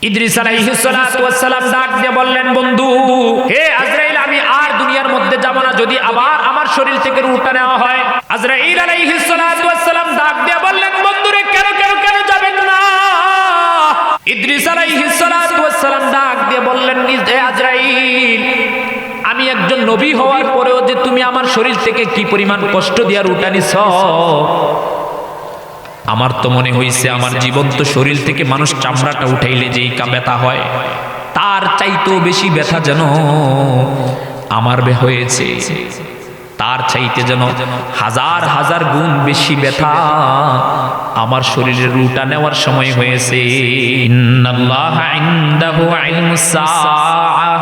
ইদ্রিস আলাইহিস সালাতু ওয়াস সালাম ডাক দিয়ে বললেন, বন্ধু হে আজরাইল, আমি আর দুনিয়ার মধ্যে যাব না যদি আবার আমার শরীর থেকে রূহটা নেওয়া হয়। আজরাইল আলাইহিস সালাতু ওয়াস সালাম ডাক দিয়ে বললেন, বন্ধুরে কেন যাবেন না? ইদ্রিস আলাইহিস সালাতু ওয়াস সালাম ডাক দিয়ে বললেন, হে আজরাইল, আমি একজন নবী হওয়ার পরেও যে তুমি আমার শরীর থেকে কি পরিমাণ কষ্ট দিয়া রূহটা নিছ, আমার তো মনে হইছে আমার জীবন্ত শরীর থেকে মানুষ চামড়াটা উঠাইলে যেই ব্যথা হয় তার চাইতেও বেশি ব্যথা যেন আমার হয়েছে, তার চাইতে যেন হাজার হাজার গুণ বেশি ব্যথা আমার শরীরের রূহটা নেওয়ার সময় হয়েছে। ইন্নাল্লাহা ইনদাহু ইলমুস সাআহ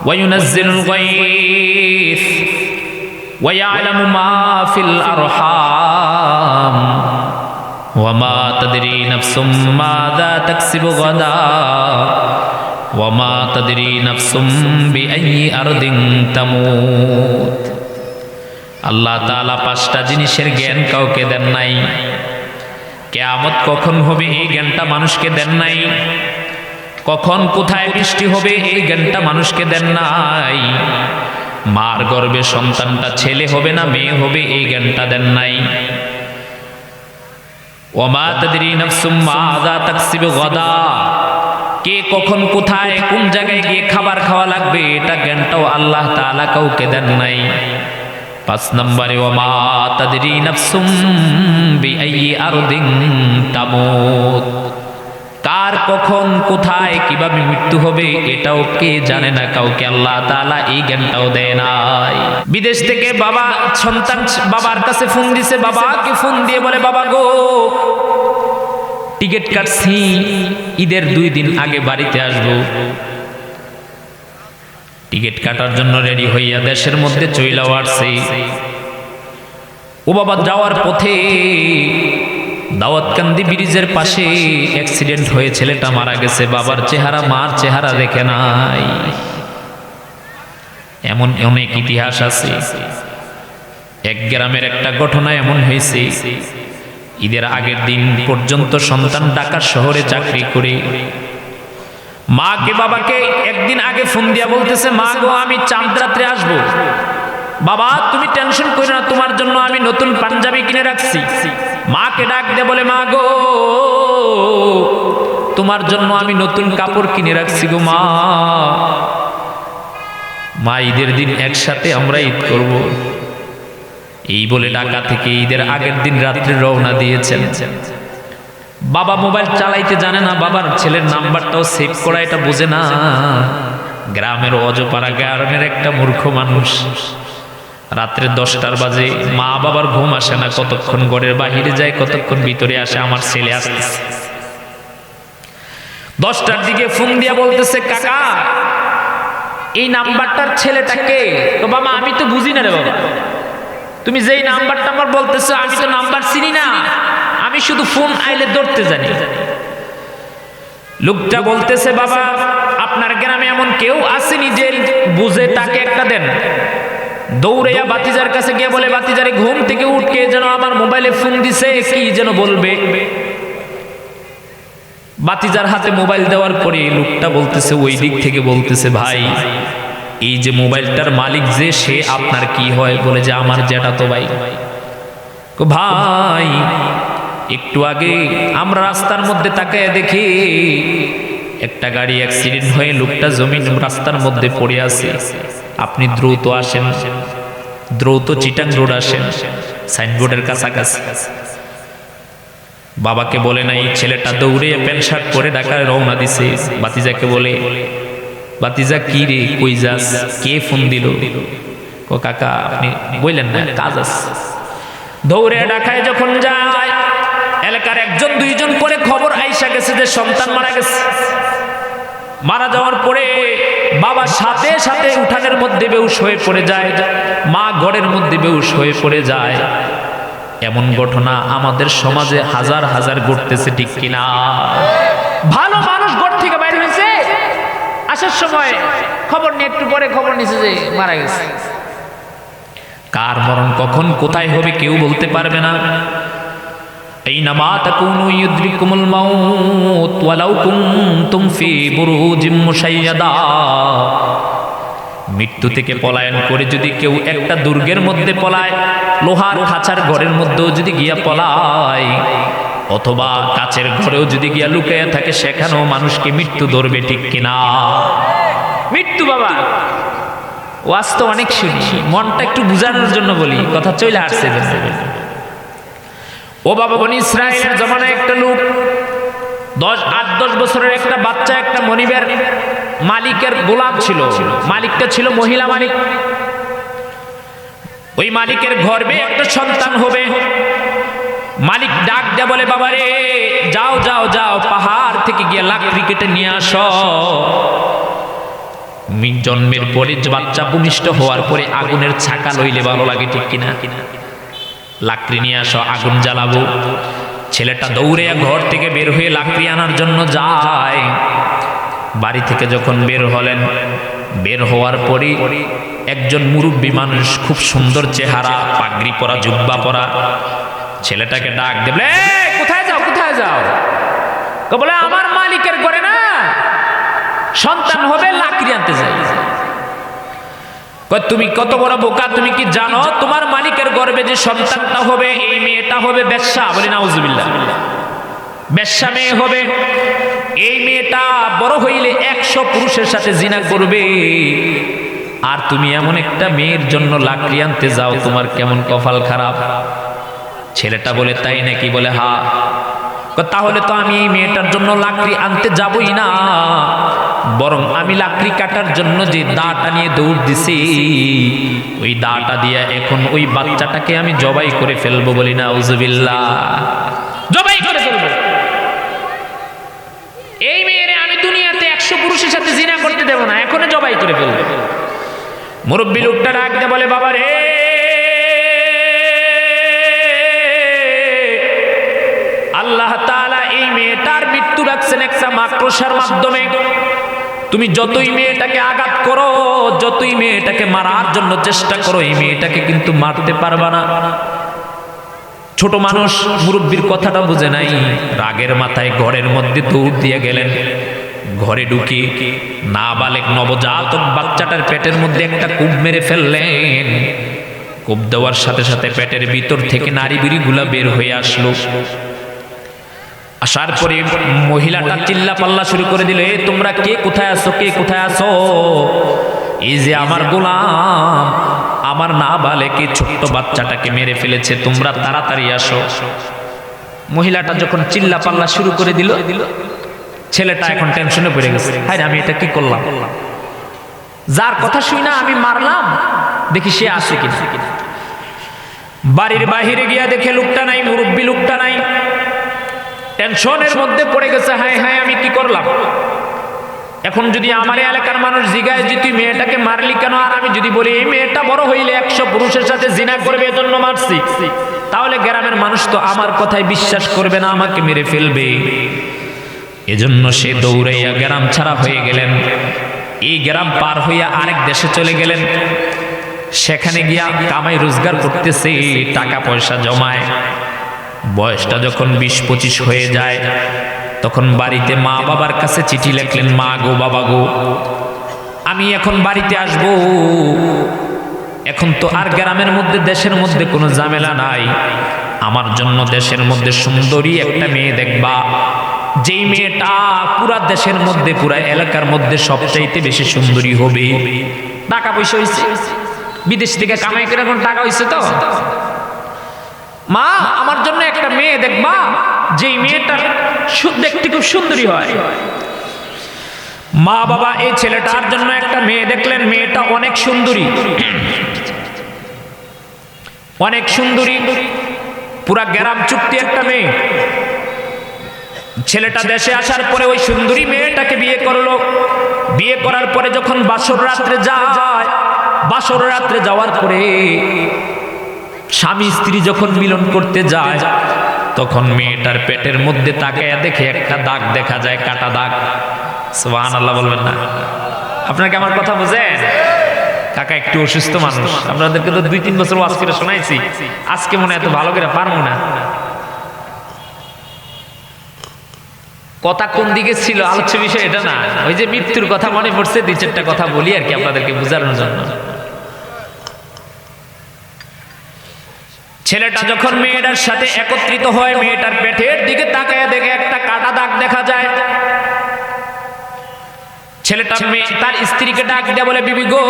ওয়া ইউনাজ্জিলুল গায়থ ওয়া ইয়ালামু মা ফিল আরহাম ওয়া মা তাদরি নাফসুম মাযা তাকসিবু গাদা ওয়া মা তাদরি নাফসুম বিআইয়ি আরদিন তামুত। আল্লাহ তাআলা পাঁচটা জিনিসের জ্ঞান কাউকে দেন নাই, কিয়ামত কখন হবে এই জ্ঞানটা মানুষকে দেন নাই, কখন কোথায় বৃষ্টি হবে এই জ্ঞানটা মানুষকে দেন নাই, মার গর্ভে সন্তানটা ছেলে হবে না মেয়ে হবে এই জ্ঞানটা দেন নাই। ওয়া মা তাদরি নাফসুম মাযা তাকসিবু গাদা, কে কখন কোথায় কোন জায়গায় গিয়ে খাবার খাওয়া লাগবে এটা জ্ঞানটাও আল্লাহ তাআলা কাউকে দেন নাই। 5 নম্বরে ওয়া মা তাদরি নাফসুম বিআইয়ি আরদিন তামুত, কার কখন কোথায় কিভাবে মৃত্যু হবে এটাও কে জানে না, কাউকে আল্লাহ তাআলা এই জ্ঞানটাও দেয় নাই। বিদেশ থেকে বাবা সন্তান বাবার কাছে ফোন দিছে, বাবাকে ফোন দিয়ে বলে, বাবা গো টিকিট কাটছি, ঈদের 2 দিন আগে বাড়িতে আসব। টিকিট কাটার জন্য রেডি হইয়া দেশের মধ্যে চইলা আসছে। ও বাবা যাওয়ার পথে দাওয়াতকান্দি ব্রিজের পাশে অ্যাক্সিডেন্ট হয়ে ছেলেটা মারা গেছে, বাবার চেহারা মার চেহারা দেখে নাই। এমন অনেক ইতিহাস আছে। এক গ্রামের একটা ঘটনা এমন হয়েছে, ঈদের আগের দিন পর্যন্ত সন্তান ঢাকা শহরে চাকরি করে মাকে বাবাকে একদিন আগে ফোন দিয়া বলতেছে, মা গো আমি চাঁদ রাত্রে আসবো, বাবা তুমি টেনশন করো না, তোমার জন্য আমি নতুন পাঞ্জাবি কিনে রাখছি। মাকে ডাক দিয়ে বলে, মা গো তোমার জন্য আমি নতুন কাপড় কিনে রাখছি গো মা। মা ঈদের দিন একসাথে আমরা ঈদ করব, এই বলে ঢাকা থেকে ঈদের আগের দিন রাত্রে রওনা দিয়েছেন। বাবা মোবাইল চালাইতে জানে না, বাবার ছেলের নাম্বারটাও সেভ করা এটা বোঝে না। গ্রামের অজপাড়া গ্রামের একটা মূর্খ মানুষ, রাত্রে 10টার বাজে মা বাবার ঘুম আসে না, কতক্ষণ ঘরের বাহিরে যায় কতক্ষণ ভিতরে আসে, আমার ছেলে আসতেছে। 10টার দিকে ফোন দিয়া বলতেছে, কাকা এই নাম্বারটার ছেলেটাকে। তো বাবা আমি তো বুঝি না রে বাবা, তুমি যেই নাম্বারটা আমার বলতেছো আমি তো নাম্বার চিনি না, আমি শুধু ফোন আইলে ধরতে জানি। লোকটা বলতেছে, বাবা আপনার গ্রামে এমন কেউ আসেনি যে বুঝে, তাকে একটা দেন। দৌড়াইয়া বাতিজার কাছে গিয়ে বলে, বাতিজারে ঘুম থেকে উঠকে যেন আমার মোবাইলে ফোন দিছে, কি যেন বলবে। বাতিজার হাতে মোবাইল দেওয়ার পরে লোকটা বলতেছে, ওই দিক থেকে বলতেছে, ভাই এই যে মোবাইলটার মালিক যে সে আপনার কি হয়? বলে যে আমার জ্যাঠাতো ভাই। ভাই একটু আগে আমরা রাস্তার মধ্যে তাকায় দেখি একটা গাড়ি অ্যাক্সিডেন্ট হয়ে লোকটা জমিন রাস্তার মধ্যে পড়ে আছে, আপনি দ্রুত আসেন, দ্রুত চিটাং রোড আসেন, সাইনবোর্ডের কাছাকাছি। বাবাকে বলে নাই, ছেলেটা দৌড়ে প্যান্ট শার্ট পরে ঢাকায় রওনা দিছে। বাতিজাকে বলে, বাতিজা কি রে কই যাস, কে ফোন দিল? ও কাকা আপনি বললেন না কাজ আছে। দৌড়ে ঢাকায় যখন যায় এলাকার 1-2জন করে খবর আইসা গেছে যে সন্তান মারা গেছে। মারা যাওয়ার পরে বাবা সাথে সাথে উঠানের মধ্যে বেহুশ হয়ে পড়ে যায়, মা ঘরের মধ্যে বেহুশ হয়ে পড়ে যায়। এমন ঘটনা আমাদের সমাজে হাজার হাজার ঘটতেছে, ঠিক কিনা? ভালো মানুষ ঘর থেকে বাইরে হয়েছে, আসার সময় খবর নিয়ে একটু পরে খবর নিছে যে মারা গেছে। কার মরণ কখন কোথায় হবে কেউ বলতে পারবে না। আইনামা তাকুনু ইউদরিকুমুল মাউত ওয়ালাউ কুনতুম ফি বুরুজিম মুশাইয়াদা। মৃত্যু থেকে পলায়ন করে যদি কেউ একটা দুর্গের মধ্যে পলায়, লোহার খাঁচার ঘরের মধ্যেও যদি গিয়া পলায়, অথবা কাচের ঘরেও যদি গিয়া লুকাইয়া থাকে, সেখানেও মানুষকে মৃত্যু ধরবে, ঠিক কিনা? মৃত্যু বাবা ওয়াজ তো অনেক শুনি, মনটা একটু বুঝানোর জন্য বলি, কথা চলে আসছে। ও বাবা, বনি ইসরায়েলের জমানায় একটা লোক 8-10 বছরের একটা বাচ্চা একটা মনিবের মালিকের গোলাম ছিল। মালিকটা ছিল মহিলা মালিক। ওই মালিকের গর্ভে একটা সন্তান হবে। মালিক ডাক দেয়া বলে, বাবারে যাও যাও যাও, পাহাড় থেকে গিয়ে লাকড়ি কেটে নিয়ে আসো। জন্মের পরে বাচ্চা ভূমিষ্ঠ হওয়ার পরে আগুনের ছাকা লইলে ভালো লাগে, ঠিক কিনা? লাকড়ি নিয়ে আসো, আগুন জ্বালাবো। ছেলেটা দৌড়ে ঘর থেকে বের হয়ে লাকড়ি আনার জন্য যায়। বাড়ি থেকে যখন বের হলেন, বের হওয়ার পরে একজন মুরব্বী মানুষ, খুব সুন্দর চেহারা, পাগড়ি পরা, জুব্বা পরা, ছেলেটাকে ডাক দেবে, কোথায় যাও কোথায় যাও? বলে, আমার মালিকের ঘরে না সন্তান হবে, লাকড়ি আনতে যাই। তুমি কত বড় বোকা, তুমি কি জানো তোমার মালিকের গর্ভে যে সন্তানটা হবে, এই মেয়েটা হবে বেশ্যা? বলি নাউজুবিল্লাহ। বেশ্যা মেয়ে হবে। এই মেয়েটা বড় হইলে 100 পুরুষের সাথে জিনা করবে। আর তুমি এমন একটা মেয়ের জন্য লাকড়ি আনতে যাও, তোমার কেমন কপাল খারাপ। ছেলেটা বলে, তাই নাকি? বলে, হ্যাঁ। তাহলে তো আমি এই মেয়েটার জন্য লাকড়ি আনতে যাবই না, বরং আমি লাকড়ি কাটার জন্য যে দাটা নিয়ে দৌড় দিছি, ওই দাটা দিয়ে এখন ওই বাচ্চাটাকে আমি জবাই করে ফেলবো। বলি না আউযুবিল্লাহ, জবাই করে ফেলবো। এই মেয়েরে আমি দুনিয়াতে 100 পুরুষের সাথে জিনা করতে দেব না, এখনই জবাই করে ফেলবো। মুরব্বী লোকটা ডাক দিয়ে বলে, বাবা রে, আল্লাহ তাআলা এই মেয়েটার মৃত্যু রাখছেন একটা মাকড়সার মাধ্যমে। তুমি যতই মেয়েটাকে আঘাত করো, যতই মেয়েটাকে মারার জন্য চেষ্টা করো, এই মেয়েটাকে কিন্তু মারতে পারবা না। ছোট মানুষ মুরব্বীর কথাটা বুঝে নাই, রাগের মাথায় ঘরের মধ্যে দৌড় দিয়ে গেলেন। ঘরে ঢুকি নাবালেগ নবজাতক বাচ্চাটার পেটের মধ্যে একটা কূপ মেরে ফেললেন। কূপ দেওয়ার সাথে সাথে পেটের ভিতর থেকে নারী বিড়িগুলা বের হয়ে আসলো। আসার পরে মহিলাটা চিল্লা পাল্লা শুরু করে দিল, তোমরা কে কোথায় আছো, কে কোথায় আছো? এই যে আমার গোলাম, আমার নাবালেকে ছোট্ট বাচ্চাটাকে মেরে ফেলেছে, তোমরা তাড়াতাড়ি আসো। মহিলাটা যখন চিল্লা পাল্লা শুরু করে দিল, ছেলেটা এখন টেনশনে পড়ে গেছে, হায় আমি এটা কি করলাম? যার কথা শুই না আমি মারলাম, দেখি সে আসে কিনা। বাড়ির বাহিরে গিয়া দেখে লোকটা নাই, মুরব্বী লোকটা নাই। টেনশনের মধ্যে পড়ে গেছে, হায় হায় আমি কি করলাম? এখন যদি আমার এলাকার মানুষ জিজ্ঞাসা যে তুই মেয়েটাকে মারলি কেন, আর আমি যদি বলি এই মেয়েটা বড় হইলে 100 পুরুষের সাথে জিনা করবে এজন্য মারছি, তাহলে গ্রামের মানুষ তো আমার কথায় বিশ্বাস করবে না, আমাকে মেরে ফেলবে। এজন্য সে দৌড়াইয়া গ্রাম ছাড়া হয়ে গেলেন। এই গ্রাম পার হইয়া আরেক দেশে চলে গেলেন। সেখানে গিয়া কামাই রোজগার করতেছে, টাকা পয়সা জমায়। বয়সটা যখন 20-25 হয়ে যায়, তখন বাড়িতে মা বাবার কাছে চিঠি লিখলেন, মা গো, বাবা গো, আমি এখন বাড়িতে আসব। এখন তো আর গ্রামের মধ্যে দেশের মধ্যে কোনো ঝামেলা নাই, আমার জন্য দেশের মধ্যে সুন্দরী একটা মেয়ে দেখবা, যেই মেয়েটা পুরা দেশের মধ্যে, পুরা এলাকার মধ্যে সবচাইতে বেশি সুন্দরী হবে। টাকা পয়সা হয়েছে, বিদেশ থেকে কামাই করে এখন টাকা হয়েছে, তো মা আমার জন্য একটা মেয়ে দেখবা, যেই মেয়েটা দেখতে খুব সুন্দরী হয়। মা বাবা এই ছেলেটার জন্য একটা মেয়ে দেখলেন, মেয়েটা অনেক সুন্দরী, অনেক সুন্দরী, পুরা গ্রাম চুক্তি একটা মেয়ে। ছেলেটা দেশে আসার পরে ওই সুন্দরী মেয়েটাকে বিয়ে করলো। বিয়ে করার পরে যখন বাসর রাত্রে যায়, বাসর রাত্রে যাওয়ার পরে স্বামী স্ত্রী যখন মিলন করতে যায়, তখন মেয়েটার পেটের মধ্যে তাকায়া দেখে একটা দাগ দেখা যায়, কাটা দাগ। সুবহানাল্লাহ বলবেন না? আপনাকে আমার কথা বুঝেন? কাকা একটু অসুস্থ মানুষ, আপনাদেরকে তো 2-3 বছর ওয়াজ করে শোনাইছি, আজকে মনে এত ভালো করে পারবো না। কথা কোন দিকে ছিল, আলোচ্য বিষয় এটা না, ওই যে মৃত্যুর কথা মনে পড়ছে, দুই চারটা কথা বলি আর কি আপনাদেরকে বোঝানোর জন্য। ছেলেটা যখন মেয়েটার সাথে একত্রিত হয়, মেয়েটার পেটের দিকে তাকায় দেখে একটা কাটা দাগ দেখা যায়। ছেলেটা তার স্ত্রীকে ডাক দেয়া বলে, বিবি গো,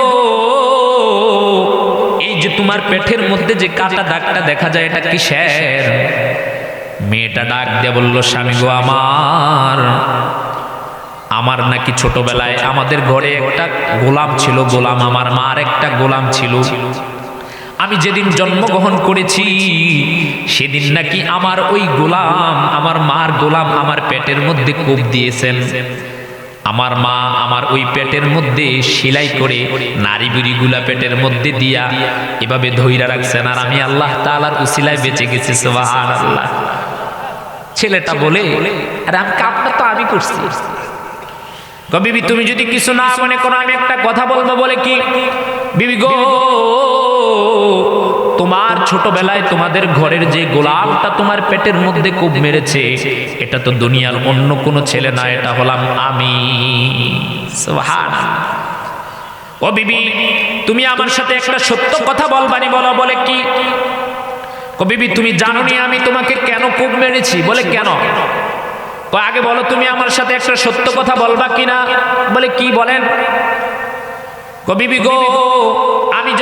এই যে তোমার পেটের মধ্যে যে কাটা দাগটা দেখা যায় এটা কিসের? মেয়েটা ডাক দেয়া বলল, স্বামী গো, আমার নাকি ছোটবেলায় আমাদের ঘরে একটা গোলাম ছিল, গোলাম, আমার মার একটা গোলাম ছিল। আমি যেদিন জন্মগ্রহণ করেছি সেদিন নাকি আমার ওই গোলাম, আমার মার গোলাম আমার পেটের মধ্যে কোপ দিয়েছেন। আমার মা আমার ওই পেটের মধ্যে সেলাই করে নারী বুড়িগুলা পেটের মধ্যে দিয়া এভাবে ধইরা রাখছেন, আর আমি আল্লাহ তাআলার উসিলায় বেঁচে গেছি। সুবহানাল্লাহ। ছেলেটা বলে, আরে আমি কাপটা তো আমি করছি। বিবি তুমি যদি কিছু না মনে করো আমি একটা কথা বলবো। বলে কি? বিবি গো, তোমার ছোটবেলায় তোমাদের ঘরের যে গোলামটা তোমার পেটের মধ্যে কোপ মেরেছে এটা তো দুনিয়ার অন্য কোনো ছেলে না, এটা হলাম আমি। সুবহানাল্লাহ। ও বিবি, তুমি আমার সাথে একটা সত্য কথা বলবানি? বলো। বলে কি? ও বিবি, তুমি জানো নি আমি তোমাকে কেন কোপ মেরেছি? বলে কেন? আগে বলো তুমি আমার সাথে একটা সত্য কথা বলবা কিনা? বলে কি? বলেন। বিবি গো, আমি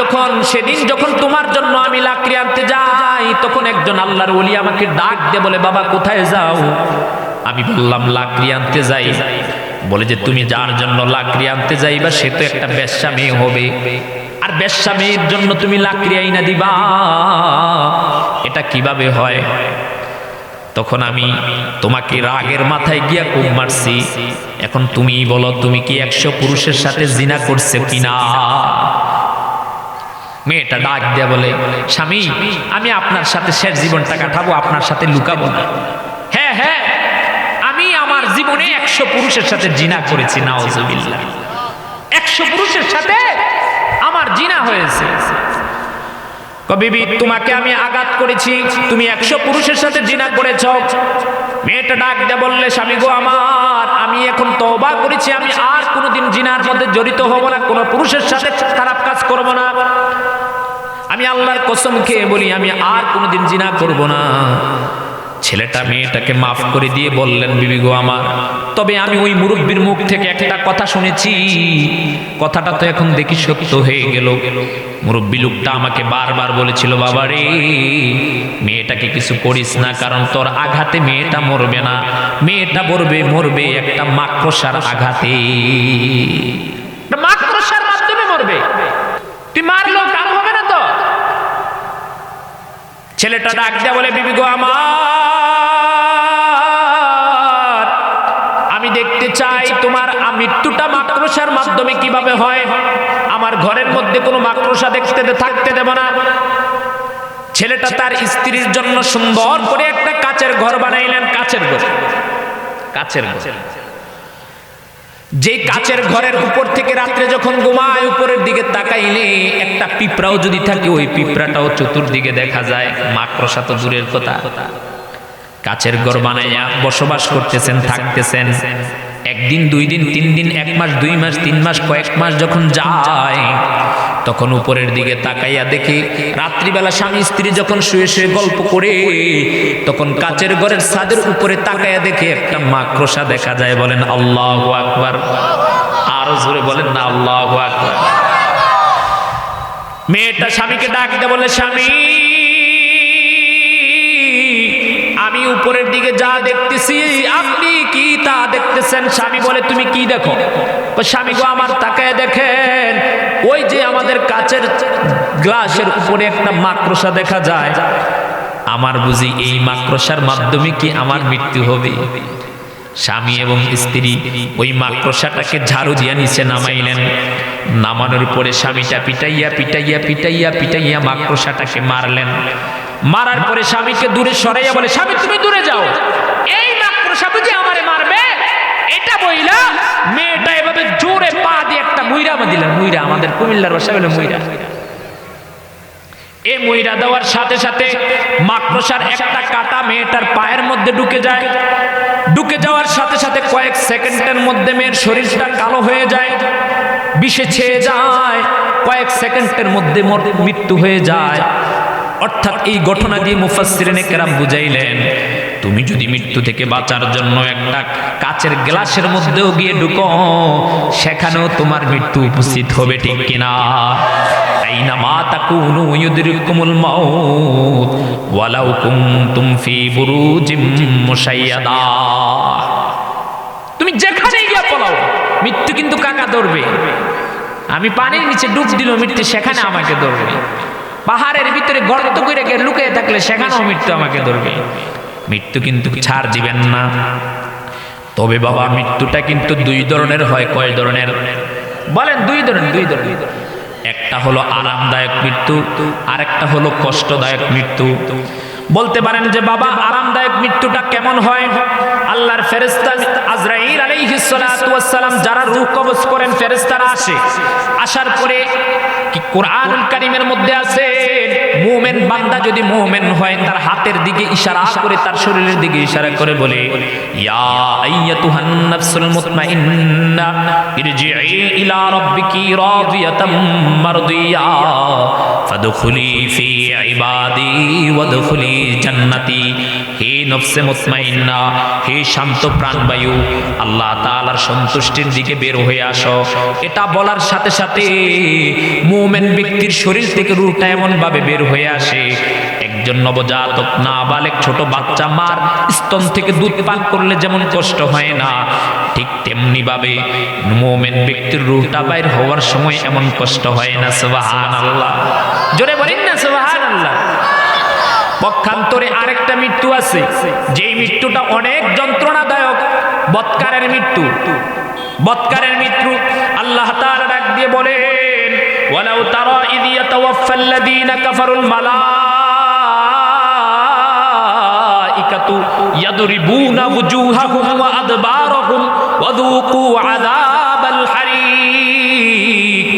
সেদিন যখন তোমার জন্য আমি লাকড়ি আনতে যাই তখন একজন আল্লাহর ওলি আমাকে ডাক দিয়ে বলে, বাবা কোথায় যাও? আমি বললাম লাকড়ি আনতে যাই। বলে যে তুমি যার জন্য লাকড়ি আনতে যাইবা সে তো একটা বেশ্যা মেয়ে হবে, আর বেশ্যা মেয়ের জন্য তুমি লাকড়ি আইনা দিবা, এটা কিভাবে হয়? তখন আমি তোমাকে রাগের মাথায় গিয়া কোপ মারছি। এখন তুমি বলো, তুমি কি 100 পুরুষের সাথে জিনা করছে কিনা? মেয়েটা ডাক দিয়া বলে, স্বামী, আমি আপনার সাথে শেষ জীবনটা কাটাবো, আপনার সাথে লুকাবো না। হ্যাঁ হ্যাঁ, আমি আমার জীবনে 100 পুরুষের সাথে জিনা করেছি। নাউজুবিল্লাহ। 100 পুরুষের সাথে আমার জিনা হয়েছে। বিবি, তোমাকে আমি আঘাত করেছি, তুমি 100 পুরুষের সাথে জিনা করেছ। মেয়েটা ডাক দিয়ে বললে, স্বামী গো আমার, আমি এখন তওবা করেছি, আমি আর কোনোদিন জিনার মধ্যে জড়িত হব না, কোনো পুরুষের সাথে খারাপ কাজ করব না। আমি আল্লাহর কসম খেয়ে বলি, আমি আর কোনোদিন জিনা করব না। ছেলেটা মেয়েটাকে মাফ করে দিয়ে বললেন, বিবি গো আমার, তবে আমি ওই মুরব্বীর মুখ থেকে একটা কথা শুনেছি, কথাটা তো এখন দেখি সত্য হয়ে গেল। মুরব্বী লোকটা আমাকে বারবার বলেছিল, বাবা রে, মেয়েটাকে কিছু করিস না, কারণ তোর আঘাতে মেয়েটা মরবে না, মেয়েটা মরবে একটা মাকড়সার আঘাতে, মাকড়সার মাধ্যমে মরবে, তুই মারলো কাম হবে না তো। ছেলেটা ডাক দেয়া বলে, বিবি গো আমার, আমি দেখতে চাই তোমার মৃত্যুটা মাকড়সার মাধ্যমে কিভাবে হয়। আমার ঘরের মধ্যে কোনো মাকড়সা থাকতে দেব না। ছেলেটা তার স্ত্রীর জন্য সুন্দর করে একটা কাচের ঘর বানাইলেন। কাচের ঘর, যে কাচের ঘরের উপর থেকে রাত্রে যখন ঘুমায় উপরের দিকে তাকাইলে একটা পিঁপড়াও যদি থাকে ওই পিঁপড়াটাও চতুর্দিকে দেখা যায়, মাকড়সা তো দূরের কথা। কাচের ঘর বানাইয়া বসবাস করতেছেন, থাকতেছেন। একদিন, 2 দিন, 3 দিন, 1 মাস, 2 মাস, 3 মাস, কয়েক মাস যখন যায় তখন উপরের দিকে তাকাইয়া দেখে রাত্রিবেলা স্বামী স্ত্রী যখন শুয়ে শুয়ে গল্প করে তখন কাচের ঘরের ছাদের উপরে তাকাইয়া দেখে একটা মাকড়সা দেখা যায়। বলেন আল্লাহু আকবার। আরো জোরে বলেন না আল্লাহু আকবার। মেয়েটা স্বামীকে ডাক দিয়ে বলে, স্বামী, আমি উপরের দিকে যা দেখতেছি আপনি কি তা দেখতেছেন? স্বামী বলে, তুমি কি দেখো? স্বামী গো আমার, তাকায় দেখেন ওই যে আমাদের কাচের গ্লাসের উপরে একটা মাকড়সা দেখা যায়, আমার বুঝি এই মাকড়সার মাধ্যমে কি আমার মৃত্যু হবে? স্বামী এবং স্ত্রী ওই মাকড়সাটাকে ঝাড়ু দিয়ে নিচে নামাইলেন। নামানোর পরে স্বামীটা পিটাইয়া মাকড়সাটাকে মারলেন। মারার পরে স্বামীকে দূরে সরাইয়া বলে, স্বামী তুমি দূরে যাও, এই মাকড়সা বুঝি আমারে মারবে? এটা বইলা মেয়েটা এভাবে জোরে পা দিয়ে একটা মুইরা দিলেন। মুইরা আমাদের কুমিল্লার ভাষায় বলে মুইরা। এই মুইরা দেওয়ার সাথে সাথে মাকড়সার একটা কাঁটা মেয়েটার পায়ের মধ্যে ঢুকে যায়। ঢুকে যাওয়ার সাথে সাথে কয়েক সেকেন্ডের মধ্যে মেয়ের শরীরটা কালো হয়ে যায়, বিষে ছেয়ে যায়, কয়েক সেকেন্ডের মধ্যে মৃত্যু হয়ে যায়। অর্থাৎ এই ঘটনা দিয়ে মুফাসসিরিনে কেরাম বুঝাইলেন, তুমি যদি মৃত্যু থেকে বাঁচার জন্য একটা কাচের গ্লাসের মধ্যেও গিয়ে ঢুকো, সেখানেও তোমার মৃত্যু উপস্থিত হবে, ঠিক কিনা? আইনামা তাকুনু ইউদরিকুমুল মাউত ওয়ালাউ কুনতুম ফি বুরুজিম মুশাইয়াদা। তুমি যেখানেই গিয়ে পলাও, মৃত্যু কিন্তু কাকা ধরবে। আমি পানির নিচে ডুব দিল, মৃত্যু সেখানে আমাকে ধরবে। পাহাড়ের ভিতরে গর্ত করে লুকিয়ে থাকলে সেখানেও মৃত্যু আমাকে ধরবে। মৃত্যু কিন্তু ছাড় দিবেন না। তবে বাবা, মৃত্যুটা কিন্তু দুই ধরনের হয়। কয় ধরনের বলেন? দুই ধরনের। একটা হলো আরামদায়ক মৃত্যু, আরেকটা হলো কষ্টদায়ক মৃত্যু। বলতে পারেন যে বাবা, আরামদায়ক মৃত্যুটা কেমন হয়? আল্লাহর ফেরেশতা আজরাইল আলাইহিস সালাতু ওয়াস সালাম যারা রূহ কবজ করেন, ফেরেশতারা আসে। আসার পরে কি কোরআনুল কারীমের মধ্যে আছে, মুমিন বান্দা যদি মুমিন হয়, তার হাতের দিকে ইশারা করে, তার শরীরের দিকে ইশারা করে বলে, ইয়া আইয়াতুহান নাফসুল মুতমাইন্না ইরজিই ইলা রাব্বিকি রাদিয়াতাম মারদিয়া ফাদখুলি ফি ইবাদি ওয়াদখুলি জান্নাতি। হে নফসে মুতমাইন্না, হে শান্ত প্রাণবায়ু, আল্লাহ তাআলার সন্তুষ্টির দিকে বের হয়ে আসো। এটা বলার সাথে সাথে মুমিন ব্যক্তির শরীর থেকে রূহটা এমন ভাবে বের হয়ে আসে, একজন নবজাতক নাবালেগ ছোট বাচ্চা মার স্তন থেকে দুধ পান করলে যেমন কষ্ট হয় না, ঠিক তেমনি ভাবে মুমিন ব্যক্তির রূহটা বাইর হওয়ার সময় এমন কষ্ট হয় না। সুবহানাল্লাহ, জোরে বলেন না সুবহানাল্লাহ। পক্ষান্তরে আরেকটা মৃত্যু আছে, যেই মৃত্যুটা অনেক যন্ত্রণাদায়ক, বৎকারের মৃত্যু। বৎকারের মৃত্যু আল্লাহ তাআলা ডাক দিয়ে বলেন, ওয়ালাউ তারা ইয ইয়াতাওয়াফাল্লাযীনা কাফারুল মালাইকাতু ইয়াদরিবুনা ওয়ুজুহাহুম ওয়া আদবারহুম ওয়াযুকু আযাবাল হারিক।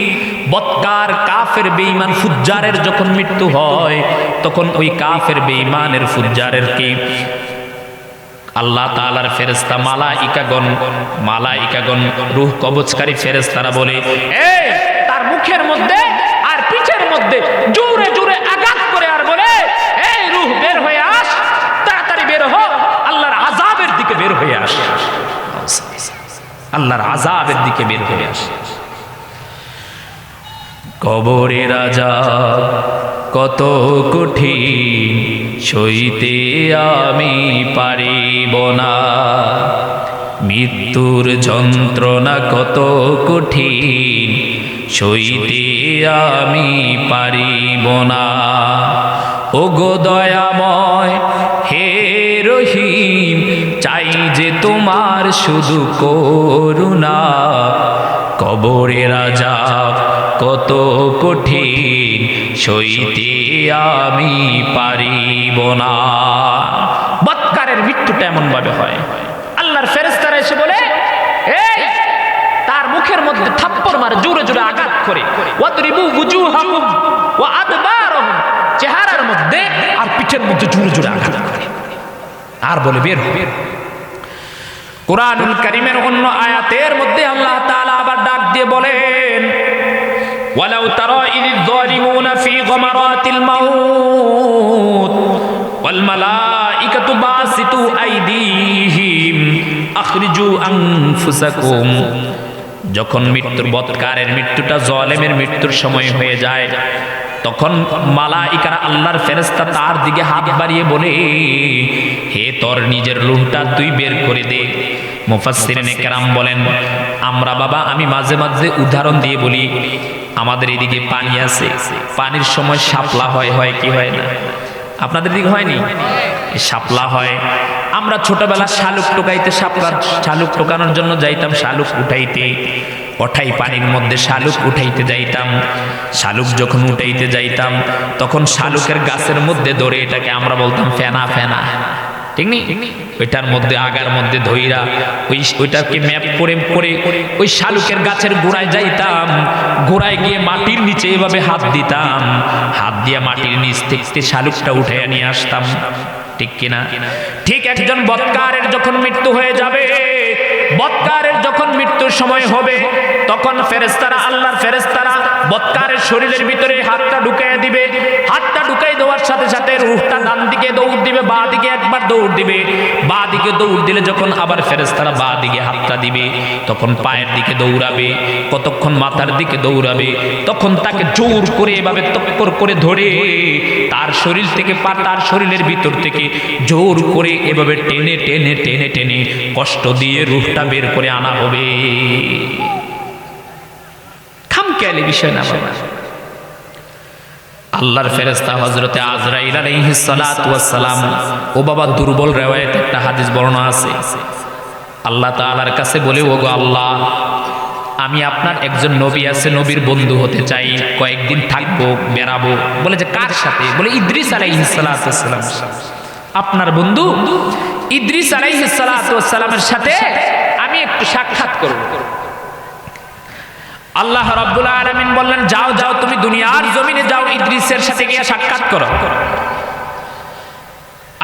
বৎকার কাফের বেঈমান ফুজ্জারের যখন মৃত্যু হয়, তখন ওই কাফের বেঈমানের ফুজ্জারের কি আল্লাহ তাআলার ফেরেশতা মালাইকাগণ রূহ কবজকারী ফেরেশতারা বলে, এই তার মুখের মধ্যে আর পিঠের মধ্যে জোরে জোরে আঘাত করে আর বলে, এই রূহ বের হয়ে আস, তাড়াতাড়ি বের হ, আল্লাহর আযাবের দিকে বের হয়ে আস, আল্লাহর আযাবের দিকে বের হয়ে আস। কবরের আযাব কত কঠিন, সইতে আমি পারিব না। মৃত্যুর যন্ত্রণা কত কঠিন, সইতে আমি পারিব না। ওগো দয়াময় হে রহিম, চাই যে তোমার শুধু করুণা। কবরের আযাব কত কঠিন, সইতে আমি পারিব না। বৎকারের মৃত্যুটা এমন ভাবে হয়, আল্লাহর ফেরেশতারা এসে বলে, এই তার মুখের মধ্যে থাপ্পড় মারে, জোরে জোরে আঘাত করে, ওয়াদরিবু ওয়ুজুহাহুম ওয়া আদবারহুম, চেহারার মধ্যে আর পিঠের মধ্যে জোরে জোরে আঘাত করে, আর বলে বের হ। কুরআনুল কারীমের অন্য আয়াতের মধ্যে আল্লাহ তাআলা আবার ডাক দিয়ে বলেন, ওয়ালাউ তারা ইযিয যালিমুনা ফি গামারাতিল মাউত ওয়াল মালাইকাতু বাসিতু আইদিহিম আখরিজু আনফুসাকুম। যখন মৃত্যুর বৎকারের মৃত্যুটা জালেমের মৃত্যুর সময় হয়ে যায়, তখন মালাইকারা আল্লাহর ফেরেশতা তার দিকে হাত বাড়িয়ে বলে, হে তোর নিজের রূহটা তুই বের করে দে। মুফাসসিরিনে কেরাম বলেন, আমরা বাবা, আমি মাঝে মাঝে উদাহরণ দিয়ে বলি, আমাদের এদিকে পানি আছে, পানির সময় শাপলা হয় কি হয় না? আপনাদের দিকে হয়নি? শাপলা হয়। আমরা ছোটবেলা শালুক টোকাইতে, শালুক টোকানোর জন্য যাইতাম, শালুক উঠাইতে, ওঠাই পানির মধ্যে শালুক উঠাইতে যাইতাম। শালুক যখন উঠাইতে যাইতাম, তখন শালুকের গাছের মধ্যে ধরে, এটাকে আমরা বলতাম ফেনা ফেনা। ঠিক নেই? ওইটার মধ্যে আগার মধ্যে ধইরা ওইটাকে ম্যাপ করে করে ওই শালুকের গাছের গোড়ায় যাইতাম, গোড়ায় গিয়ে মাটির নিচে এভাবে হাত দিতাম, হাত দিয়ে মাটির নিচ থেকে শালুকটা উঠে নিয়ে আসতাম। ঠিক কিনা? ঠিক একজন বৎকারের যখন মৃত্যু হয়ে যাবে, বৎকারের যখন মৃত্যুর সময় হবে, তখন ফেরেশতারা, আল্লাহর ফেরেশতারা বৎকারের শরীরের ভিতরে হাতটা ঢুকিয়ে দিবে। হাতটা ঢুকিয়ে দেওয়ার সাথে সাথে রূহটা ডান দিকে দৌড় দিবে, বাঁ দিকে একবার দৌড় দিবে। বাঁ দিকে দৌড় দিলে যখন আবার ফেরেশতারা বাঁ দিকে হাতটা দিবে, তখন পায়ের দিকে দৌড়াবে, কতক্ষণ মাথার দিকে দৌড়াবে, তখন তাকে জোর করে এভাবে তক্কর করে ধরে তার শরীর থেকে তার শরীরের ভিতর থেকে জোর করে এভাবে টেনে টেনে টেনে টেনে কষ্ট দিয়ে রূহটা বের করে আনা হবে। খামখেয়ালি বিষয় না বাবা। আল্লাহর ফেরেশতা হযরতে আজরাইল আলাইহিস সালাতু ওয়াস সালাম, ও বাবা দুর্বল riwayat একটা হাদিস বর্ণনা আছে, আল্লাহ তাআলার কাছে বলে, ওগো আল্লাহ, আমি আপনার একজন নবী আছে, নবীর বন্ধু হতে চাই, কয়েকদিন থাকবো, বেরাবো। বলে যে কার সাথে? বলে ইদ্রিস আলাইহিস সালাতু ওয়াস সালাম, আপনার বন্ধু ইদ্রিস আলাইহিস সালাতু ওয়াস সালামের সাথে আমি একটু সাক্ষাৎ করব। আল্লাহ রাব্বুল আলামিন বললেন, যাও যাও, তুমি দুনিয়ার জমিনে যাও, ইদ্রিসের সাথে গিয়ে সাক্ষাৎ করো।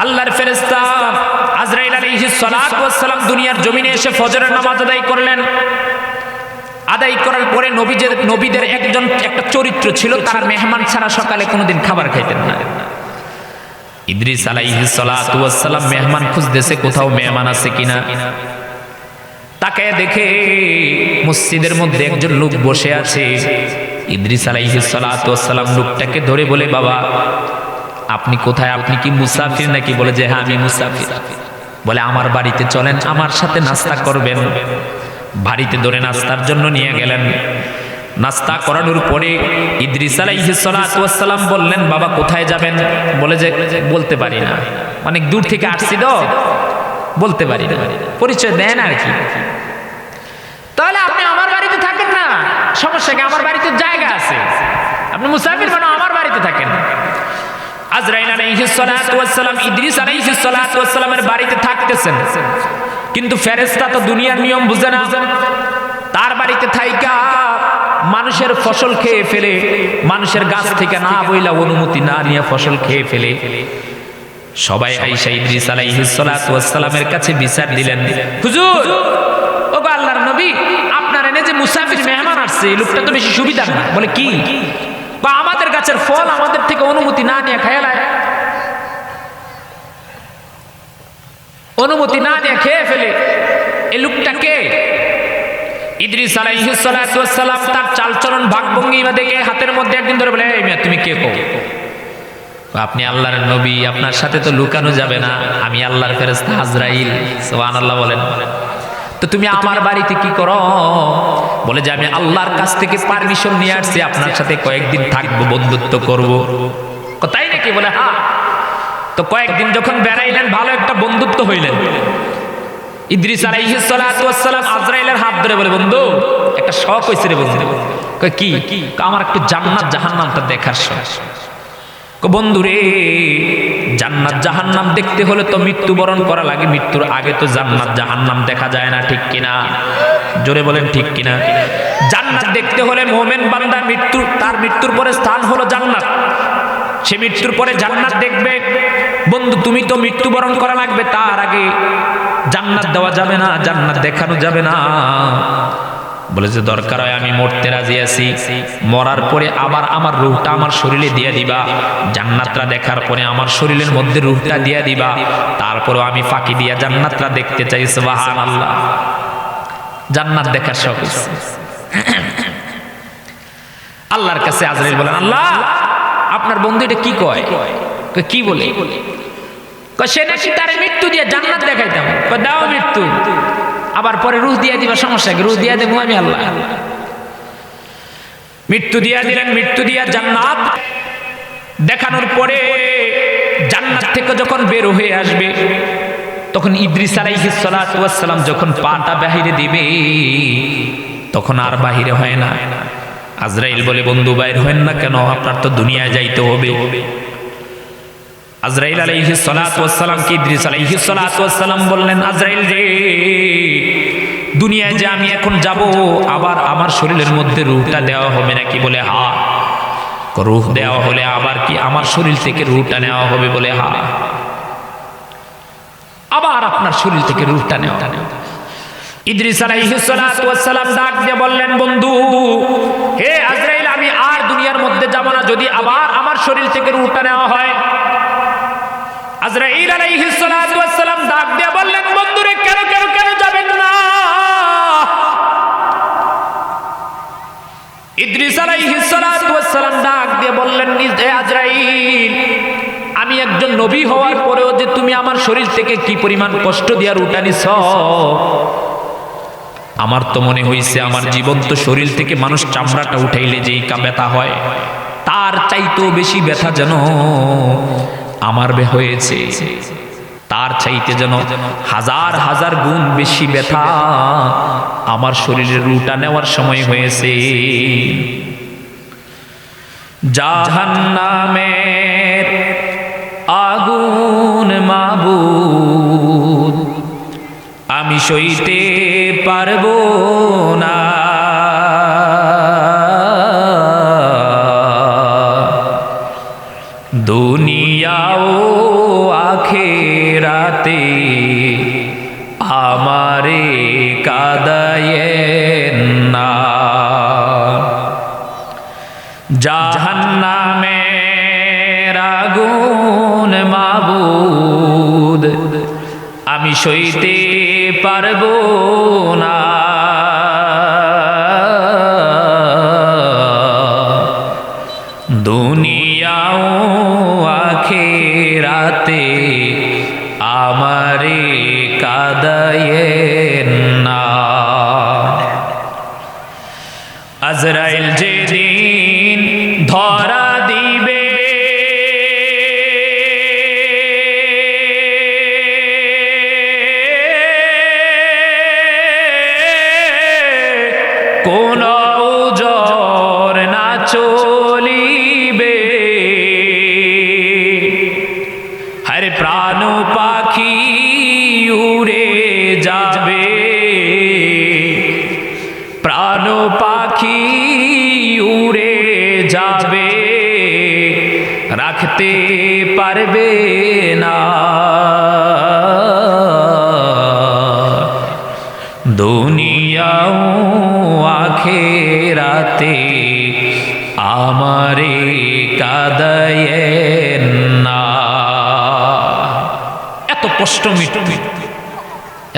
আল্লাহর ফেরেশতা আজরাইল আলাইহিস সালাতু ওয়াস সালাম দুনিয়ার জমিনে এসে ফজরের নামাজ আদায় করলেন। আদায় করার পরে নবীদের একটা চরিত্র ছিল, তারা মেহমান ছাড়া সকালে কোনোদিন খাবার খাইতেন না। ইদ্রিস আলাইহিস সালাতু ওয়াস সালাম মেহমান খুঁজতেছে, কোথাও মেহমান আছে কিনা। তাকে দেখে মসজিদের মধ্যে একজন লোক বসে আছে। ইদ্রিস আলাইহিস সালাতু ওয়াস সালাম লোকটাকে ধরে বলে, বাবা আপনি কোথায়? আপনি কি মুসাফির নাকি? বলে যে হ্যাঁ আমি মুসাফির। বলে আমার বাড়িতে চলেন, আমার সাথে নাস্তা করবেন। বাড়িতে ধরে নাস্তার জন্য নিয়ে গেলেন। নাস্তা করানোর পরে ইদ্রিস আলাইহিস সালাতু ওয়াস সালাম বললেন, বাবা কোথায় যাবেন? বলে যে বলতে পারি না, অনেক দূর থেকে আসছি তো বলতে পারি না, পরিচয় দেন আর কি। তাহলে আপনি আমার বাড়িতে থাকেন না, সমস্যা কি? আমার বাড়িতে জায়গা আছে, আপনি মুসাফির বানো, আমার বাড়িতে থাকেন। আজরাইল আলাইহিস সালাতু ওয়াস সালাম ইদ্রিস আলাইহিস সালাতু ওয়াস সালামের বাড়িতে থাকতেছেন, কিন্তু ফেরেশতা তো দুনিয়ার নিয়ম বুঝে না। তার বাড়িতে থাইকা মানুষের ফসল খেয়ে ফেলে, মানুষের গাছ থেকে না বইলা অনুমতি না নিয়ে ফসল খেয়ে ফেলে। সবাই আইসা ইদ্রিস আলাইহিস সালাতু ওয়াস সালামের কাছে বিচার দিলেন, হুজুর, ওগো আল্লাহর নবী, আপনার এনে যে মুসাফির মেহমান আসছে, এই লোকটা তো বেশি সুবিধার না। বলে কি? বা আমাদের গাছের ফল আমাদের থেকে অনুমতি না নিয়ে খেয়ে নেয়, অনুমতি না নিয়ে খেয়ে ফেলে। এই লোকটাকে ইদ্রিস আলাইহিস সালাতু ওয়াস সালাম তার চালচলন ভাবভঙ্গিমা দেখে হাতের মধ্যে একদিন ধরে বলে, এই মিয়া তুমি কে কও? আপনি আল্লাহর নবী, আপনার সাথে তো লুকানো যাবে না, আমি আল্লাহর ফেরেশতা আজরাইল। সুবহানাল্লাহ বলেন। তো তুমি আমার বাড়িতে কি করো? বলে যে আমি আল্লাহর কাছ থেকে পারমিশন নিয়ে আসছি, আপনার সাথে কয়েকদিন থাকবো, বন্ধুত্ব করব। তাই নাকি? বলে হ্যাঁ। তো কয়েকদিন যখন বেড়াইলেন, ভালো একটা বন্ধুত্ব হইলেন। ইদ্রিস আলাইহিস সালাতু ওয়াস সালাম আজরাইলের হাত ধরে বলে, বন্ধু একটা শখ হইছে রে বন্ধু। কয় কি? আমার একটু জান্নাত জাহান্নামটা দেখার শখ। বন্ধু রে, জান্নাত জাহান্নাম দেখতে হলে তো মৃত্যুবরণ করা লাগে, মৃত্যুর আগে তো জান্নাত জাহান্নাম দেখা যায় না, ঠিক কিনা? জোরে বলেন ঠিক কিনা? জান্নাত দেখতে হলে মুমিন বান্দা তার মৃত্যুর পরে স্থান হলো জান্নাত, সে মৃত্যুর পরে জান্নাত দেখবে। বন্ধু তুমি তো মৃত্যুবরণ করা লাগবে, তার আগে জান্নাত দেওয়া যাবে না, জান্নাত দেখানো যাবে না। বলে যে দরকার হয় আমি মরতে রাজি আছি, মরার পরে আবার আমার রূহটা আমার শরীরে দিয়ে দিবা, জান্নাতটা দেখার পরে আমার শরীরের মধ্যে রূহটা দিয়ে দিবা, তারপরেও আমি ফাঁকি দিয়া জান্নাতটা দেখতে চাই। সুবহানাল্লাহ, জান্নাত দেখার শখ। আল্লাহর কাছে আজরাইল বলেন, আল্লাহ আপনার বন্ধু এটা কি কয়? কি বলে? সে নাকি তার মৃত্যু দিয়ে জান্নাত দেখাইতাম। দাও মৃত্যু, আবার পরে রূহ দিয়ে দিবা, সমস্যা কি? রূহ দিয়ে দেবো আমি আল্লাহ। মৃত্যু দিয়া দিলেন, মৃত্যু দিয়া জান্নাত দেখানোর পরে জান্নাত থেকে যখন বের হয়ে আসবে, তখন ইদ্রিস আলাইহিস সালাতু ওয়াস সালাম যখন পাটা বাহিরে দিবে, তখন আর বাহিরে হয় না। আজরাইল বলে, বন্ধু বাইর হবেন না কেন? আপনার তো দুনিয়ায় যাইতে হবে। আজরাইল আলাইহিস সালাতু ওয়াস সালাম কে ইদ্রিস আলাইহিস সালাতু ওয়াস সালাম বললেন, আজরাইল রে, দুনিয়ায় যে আমি এখন যাব, আবার আমার শরীরের মধ্যে রূহটা দেওয়া হবে নাকি? বলে হ্যাঁ। রূহ দেওয়া হলে আবার কি আমার শরীর থেকে রূহটা নেওয়া হবে? বলে হ্যাঁ। আবার আপনার শরীর থেকে রূহটা নেওয়া। ইদ্রিস আলাইহিস সালাতু ওয়াস সালাম ডাক দিয়ে বললেন, বন্ধু হে আজরাইল, আমি আর দুনিয়ার মধ্যে যাব না যদি আবার আমার শরীর থেকে রূহটা নেওয়া হয়। আজরাইল আলাইহিস সালাতু ওয়াস সালাম ডাক দিয়ে বললেন, বন্ধুরে কেন কেন কেন যাবেন না? ইদ্রিস আলাইহিস সালাতু ওয়াস সালাম ডাক দিয়ে বললেন, হে আজরাইল, আমি একজন নবী হওয়ার পরেও যে তুমি আমার শরীর থেকে কি পরিমাণ কষ্ট দিয়া রূহটা নিছ, আমার তো মনে হইছে আমার জীবন্ত শরীর থেকে মানুষ চামড়াটা উঠাইলে যেই ব্যথা হয়, তার চাইতেও বেশি ব্যথা যেন আমার হয়েছে, তার চাইতে যেন হাজার হাজার গুণ বেশি ব্যথা আমার শরীরের রূহটা নেওয়ার সময় হয়েছে। জাহান্নামের আগুন মাবুদ আমি সইতে পারবো না, দুনিয়া ও আখিরাতে আমারে কাঁদায়েন না। জাহান্নামের আগুন মাবুদ আমি সইতে পারবো না, দুনিয়া ও আখিরাতে আমারে কাঁদায়েন না। আজরাইল যেদিন ধরা দিবে কোন ওজর না চলিবে, হরে প্রাণ পাখি উড়ে যাবে, প্রাণ পাখি উড়ে যাবে, রাখতে পারবে না, দুনিয়া ও আখিরাতে আমারে কাঁদায়েন না। এত কষ্ট মৃত্যু,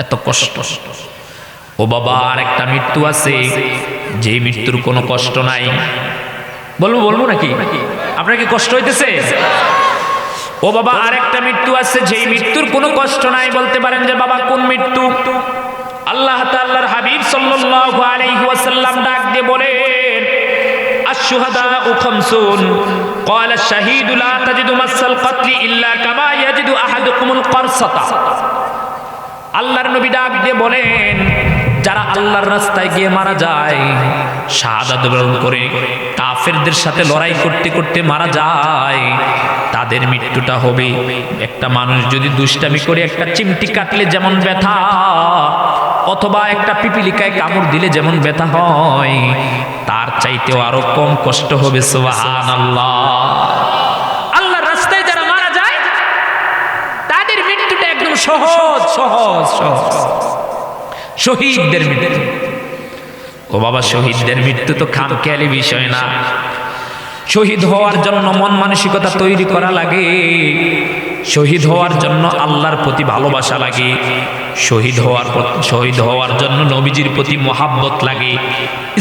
এত কষ্ট। ও বাবা, আর একটা মৃত্যু আছে যে মৃত্যুর কোনো কষ্ট নাই। বলবো নাকি? আপনার কি কষ্ট হইতেছে? ও বাবা, আর একটা মৃত্যু আছে যেই মৃত্যুর কোনো কষ্ট নাই। বলতে পারেন যে বাবা কোন মৃত্যু? আল্লাহ তাআলার হাবিব সাল্লাল্লাহু আলাইহি ওয়াসাল্লাম ডাক দিয়ে বলেন, আশ-শুহাদাউ খামসুন ক্বালা আশ-শাহীদু লা তাজিদু মাসাল কতলি ইল্লা কামা ইয়াজিদু আহাদুকুমুল কারসাতা। আল্লাহর নবী ডাক দিয়ে বলেন, যারা আল্লাহর রাস্তায় গিয়ে মারা যায়, শাহাদাত বরণ করে কাফেরদের সাথে লড়াই করতে করতে মারা যায়, তাদের মৃত্যুটা হবে একটা মানুষ যদি দুষ্টামি করে একটা চিমটি কাটলে যেমন ব্যথা, অথবা একটা পিপিলিকায় কামড় দিলে যেমন ব্যথা হয়, তার চাইতেও আরো কম কষ্ট হবে। সুবহানাল্লাহ। আল্লাহর রাস্তায় যারা মারা যায় তাদের মৃত্যুটা একদম সহজ সহজ সহজ। শহীদদের মৃত্যু, ও বাবা, শহীদদের মৃত্যু তো খামখেয়ালি বিষয় না। শহীদ হওয়ার জন্য মন মানসিকতা তৈরি করা লাগে, শহীদ হওয়ার জন্য আল্লাহর প্রতি ভালোবাসা লাগে, শহীদ হওয়ার জন্য নবীজির প্রতি মহাব্বত লাগে,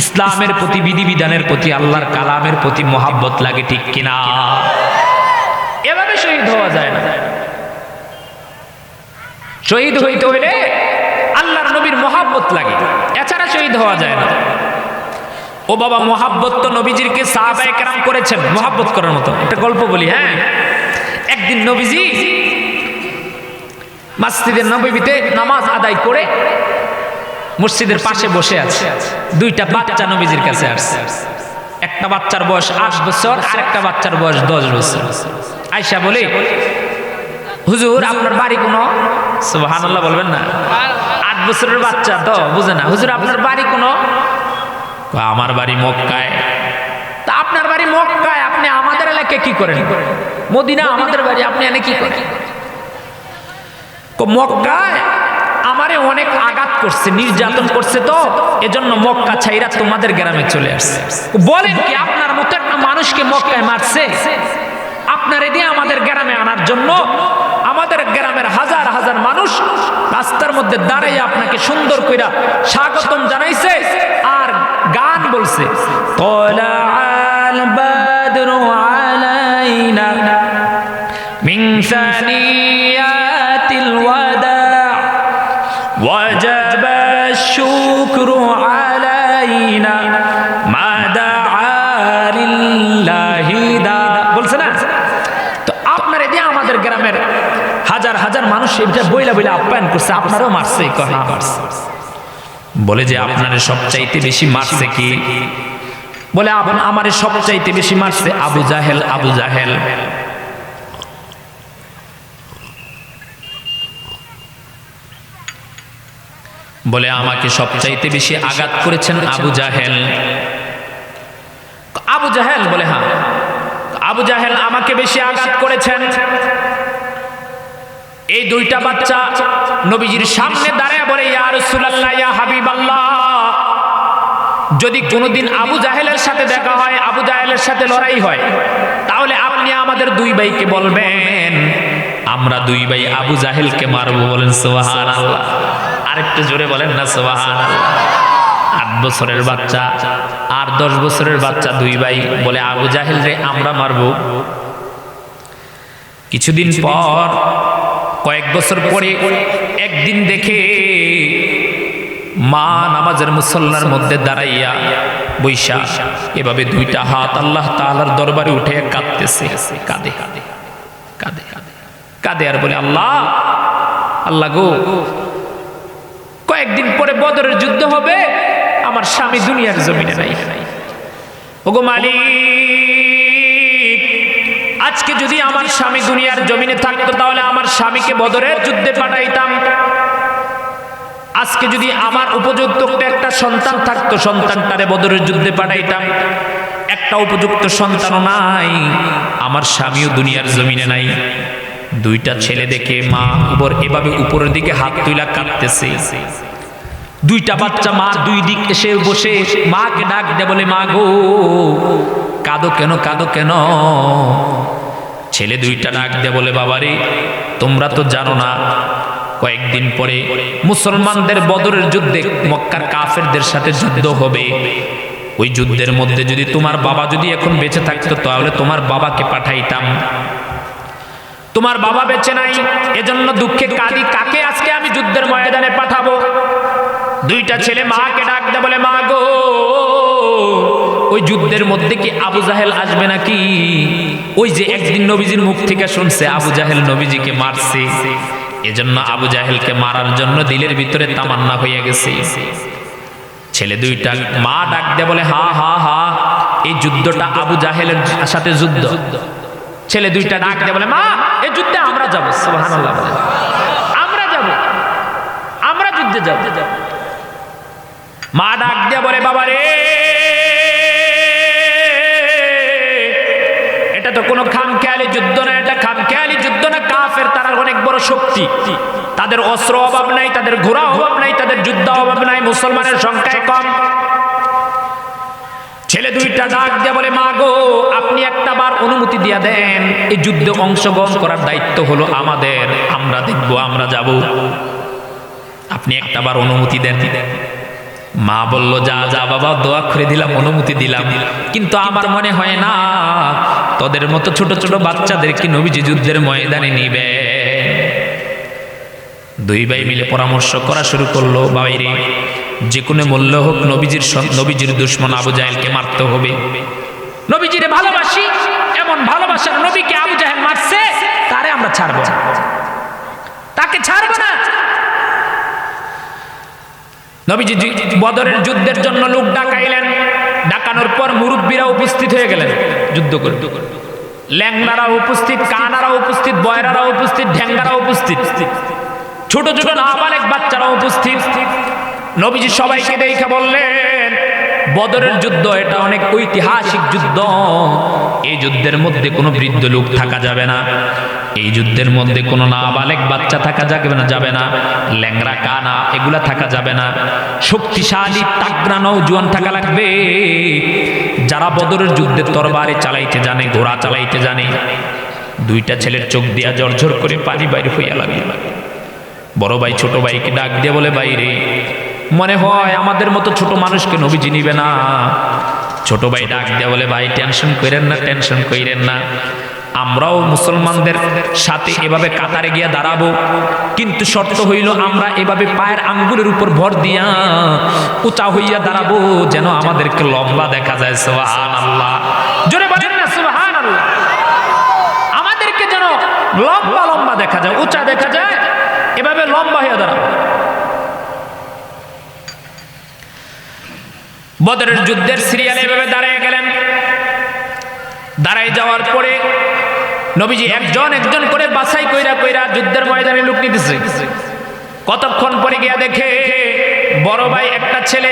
ইসলামের প্রতি, বিধিবিধানের প্রতি, আল্লাহর কালামের প্রতি মহাব্বত লাগে, ঠিক কিনা? এভাবে শহীদ হওয়া যায় না। শহীদ হইতে হইলে আল্লাহর নবীর মহাব্বত লাগে, এছাড়া শহীদ হওয়া যায় না। ও বাবা, মহাব্বত তো নবীজিরকে সাহাবায়ে কেরাম করেছেন মহাব্বত করার মতো। একটা গল্প বলি। হ্যাঁ, একদিন নবীজি মসজিদের নববীতে নামাজ আদায় করে মসজিদের পাশে বসে আছে। দুইটা বাচ্চা নবীজির কাছে আসছে। একটা বাচ্চার বয়স 8 বছর, আর একটা বাচ্চার বয়স 10 বছর। আয়েশা বলে, হুজুর আপনার বাড়ি কোন? সুবহানাল্লাহ বলবেন না, 8 বছরের বাচ্চা তো বুঝে না। হুজুর আপনার বাড়ি কোন? আমার বাড়ি মক্কায়। তা আপনার বাড়ি মক্কায়, আপনি আমাদের এলাকায় কি করেন? মদিনা আমাদের বাড়ি, আপনি এনে কি করেন? মক্কায় আমারে অনেক আঘাত করছে, নির্যাতন করছে, তো এজন্য মক্কা ছাইরা তোমাদের গ্রামে চলে আসছে। বলেন কি আপনার মতো একটা মানুষকে মক্কায় মারছে? আপনারে দিয়ে আমাদের গ্রামে আনার জন্য আমাদের গ্রামের হাজার হাজার মানুষ রাস্তার মধ্যে দাঁড়িয়ে আপনাকে সুন্দর কইরা স্বাগতম জানাইছে আর গান বলছে, তালাআল বাদরু আলাইনা মিন সানিয়াতিল ওয়াদা ওয়াজাবা শুকরু আলাইনা মা দাআ লিল্লাহি দাদা, বলছে না? তো আপনারে দিয়ে আমাদের গ্রামের হাজার হাজার মানুষ এটা বইলা বইলা আপ্যায়ন করছে, আপনারও মারছে? বলে যে আপনারে সবচাইতে বেশি মারছে কি? বলে আমারে সবচাইতে বেশি মারছে আবু জাহেল। আবু জাহেল বলে আমাকে সবচাইতে বেশি আঘাত করেছেন আবু জাহেল। আবু জাহেল বলে হ্যাঁ, আবু জাহেল আমাকে বেশি আঘাত করেছেন। এই দুইটা বাচ্চা নবীজির সামনে দাঁড়ায় বলে, ইয়া রাসূলুল্লাহ, ইয়া হাবিবাল্লাহ, যদি কোনোদিন আবু জাহেলের সাথে দেখা হয়, আবু জাহেলের সাথে লড়াই হয়, তাহলে আপনি আমাদের দুই ভাইকে বলবেন আমরা দুই ভাই আবু জাহেলকে মারবো। বলেন সুবহানাল্লাহ। আরেকটু জোরে বলেন না সুবহানাল্লাহ। 8 বছরের বাচ্চা আর 10 বছরের বাচ্চা দুই ভাই বলে আবু জাহেল রে আমরা মারবো। কিছুদিন পর, কয়েক বছর পরে একদিন দেখে মা নামাজের মুসল্লার মধ্যে দাঁড়াইয়া বৈশা এভাবে দুইটা হাত আল্লাহ তাআলার দরবারে উঠে কাঁদতেছে, কাঁদে কাঁদে কাঁদে কাঁদে আর বলে, আল্লাহ আল্লাহ গো, কয়েকদিন পরে বদরের যুদ্ধ হবে, আমার স্বামী দুনিয়ার জমিনে নাই। ওগো মালিক, আজকে যদি আমার স্বামী দুনিয়ার জমিনে থাকতো তাহলে আমার স্বামীকে বদরের যুদ্ধে পাঠাইতাম। আজকে যদি আমার উপযুক্ত একটা সন্তান থাকতো, সন্তানটারে বদরের যুদ্ধে পাঠাইতাম। একটা উপযুক্ত সন্তানও নাই, আমার স্বামীও দুনিয়ার জমিনে নাই। দুইটা ছেলে দেখে মা এভাবে উপরের দিকে হাত তুইলা কাঁদতেছে। দুইটা বাচ্চা মা দুই দিক এসে বসে মাকে ডাক দে, বলে মা গো, কাঁদো কেন, কাঁদো কেন? ছেলে দুইটা ডাক দে বলে, বাবারে তোমরা তো জানো না, কয়েকদিন পরে মুসলমানদের বদরের যুদ্ধে মক্কার কাফেরদের সাথে যুদ্ধ হবে। ওই যুদ্ধের মধ্যে যদি তোমার বাবা যদি এখন বেঁচে থাকতো তাহলে তোমার বাবাকে পাঠাইতাম। তোমার বাবা বেঁচে নাই, এজন্য দুঃখে কাঁদি, কাকে আজকে আমি যুদ্ধের ময়দানে পাঠাবো? দুইটা ছেলে মাকে ডাক দে বলে, মা গো, ওই যুদ্ধের মধ্যে কি আবু জাহেল আসবে নাকি? ওই যে একদিন নবীজির মুখ থেকে শুনছে আবু জাহেল নবীজিকে মারছে, এজন্য আবু জাহেলকে মারার জন্য দিলের ভিতরে তামান্না হয়ে গেছে। ছেলে দুইটা মা ডাক দে বলে, হা হা হা, এই যুদ্ধটা আবু জাহেলের সাথে যুদ্ধ। ছেলে দুইটা ডাক দে বলে, মা এই যুদ্ধে আমরা যাবো। সুবহানাল্লাহ, আমরা যাব, আমরা যুদ্ধে যাব। মা ডাক দিয়ে বলে, বাবা রে, এটা তো কোনো খামখেয়ালি যুদ্ধ না, এটা খামখেয়ালি যুদ্ধ না। কাফের তারা অনেক বড় শক্তি, তাদের অস্ত্র অভাব নাই, তাদের ঘোড়া অভাব নাই, তাদের যুদ্ধ অভাব নাই, মুসলমানের সংখ্যায় কম। ছেলে দুইটা ডাক দিয়ে বলে, মা গো, আপনি একটা বার অনুমতি দিয়া দেন, এই যুদ্ধে অংশগ্রহণ করার দায়িত্ব হলো আমাদের, আমরা দেখব, আমরা যাব, আপনি একটা বার অনুমতি দেন। মা বলল, যা যা বাবা, দোয়া করে দিলাম, অনুমতি দিলাম, কিন্তু আমার মনে হয় না তোদের মতো ছোট ছোট বাচ্চাদেরকে নবীজি যুদ্ধের ময়দানে নিবে। দুই ভাই মিলে পরামর্শ করা শুরু করলো, বাইরে যে কোনো মূল্য হোক নবীজির দুশমন আবু জাহেলকে মারতে হবে। নবীজিরে ভালোবাসি, এমন ভালোবাসার নবীকে আবু জাহেল মারছে, তারে আমরা ছাড়বো না, তাকে ছাড়বো না। নবীজি বদরের যুদ্ধের জন্য লোক ডাকাইলেন, ডাকানোর পর মুরব্বীরা উপস্থিত হয়ে গেলেন যুদ্ধ করতে। ল্যাংড়ারা উপস্থিত, কানারা উপস্থিত, বয়রারা উপস্থিত, ঢ্যাঙ্গারা উপস্থিত, ছোট ছোট নাবালেক বাচ্চারা উপস্থিত। নবীজি সবাইকে দেখে বললেন, বদরের যুদ্ধ এটা অনেক ঐতিহাসিক যুদ্ধ। এই যুদ্ধের মধ্যে কোনো বৃদ্ধ লোক থাকা যাবে না, এই যুদ্ধের মধ্যে কোনো নাবালেক বাচ্চা থাকা যাবে না, ল্যাংড়া কানা এগুলা থাকা যাবে না। শক্তিশালী তাগড়া নওজোয়ান থাকা লাগবে, যারা বদরের যুদ্ধে তরবারি চালাইতে জানে, ঘোড়া চালাইতে জানে। দুইটা ছেলের চোখ দিয়া ঝরঝর করে পানি বাইরে হইয়া লাগে। বড় ভাই ছোট ভাইকে ডাক দিয়ে বলে, বাইরে মনে হয় আমাদের মতো ছোট মানুষকে নবীজি নিবে না। ছোট ভাই ডাক দিয়ে বলে, ভাই টেনশন কইরেন না, টেনশন কইরেন না, আমরাও মুসলমানদের সাথে এভাবে কাতারে গিয়া দাঁড়াবো, কিন্তু শর্ত হইল আমরা এভাবে পায়ের আঙ্গুলের উপর ভর দিয়া উঁচা হইয়া দাঁড়াবো, যেন আমাদেরকে লম্বা দেখা যায়। সুবহানাল্লাহ, জোরে বলেন না সুবহানাল্লাহ। আমাদেরকে যেন লম্বা লম্বা দেখা যায়, উঁচা দেখা যায়, এভাবে লম্বা হইয়া দাঁড়াবো। বদরের যুদ্ধের সিরিয়ালে এভাবে দাঁড়িয়ে গেলেন। দাঁড়াই যাওয়ার পরে নবীজি একজন একজন করে বাছাই কইরা কইরা যুদ্ধের ময়দানে লোক নিতেছে। কতক্ষণ পরে গিয়া দেখে বড় ভাই একটা ছেলে,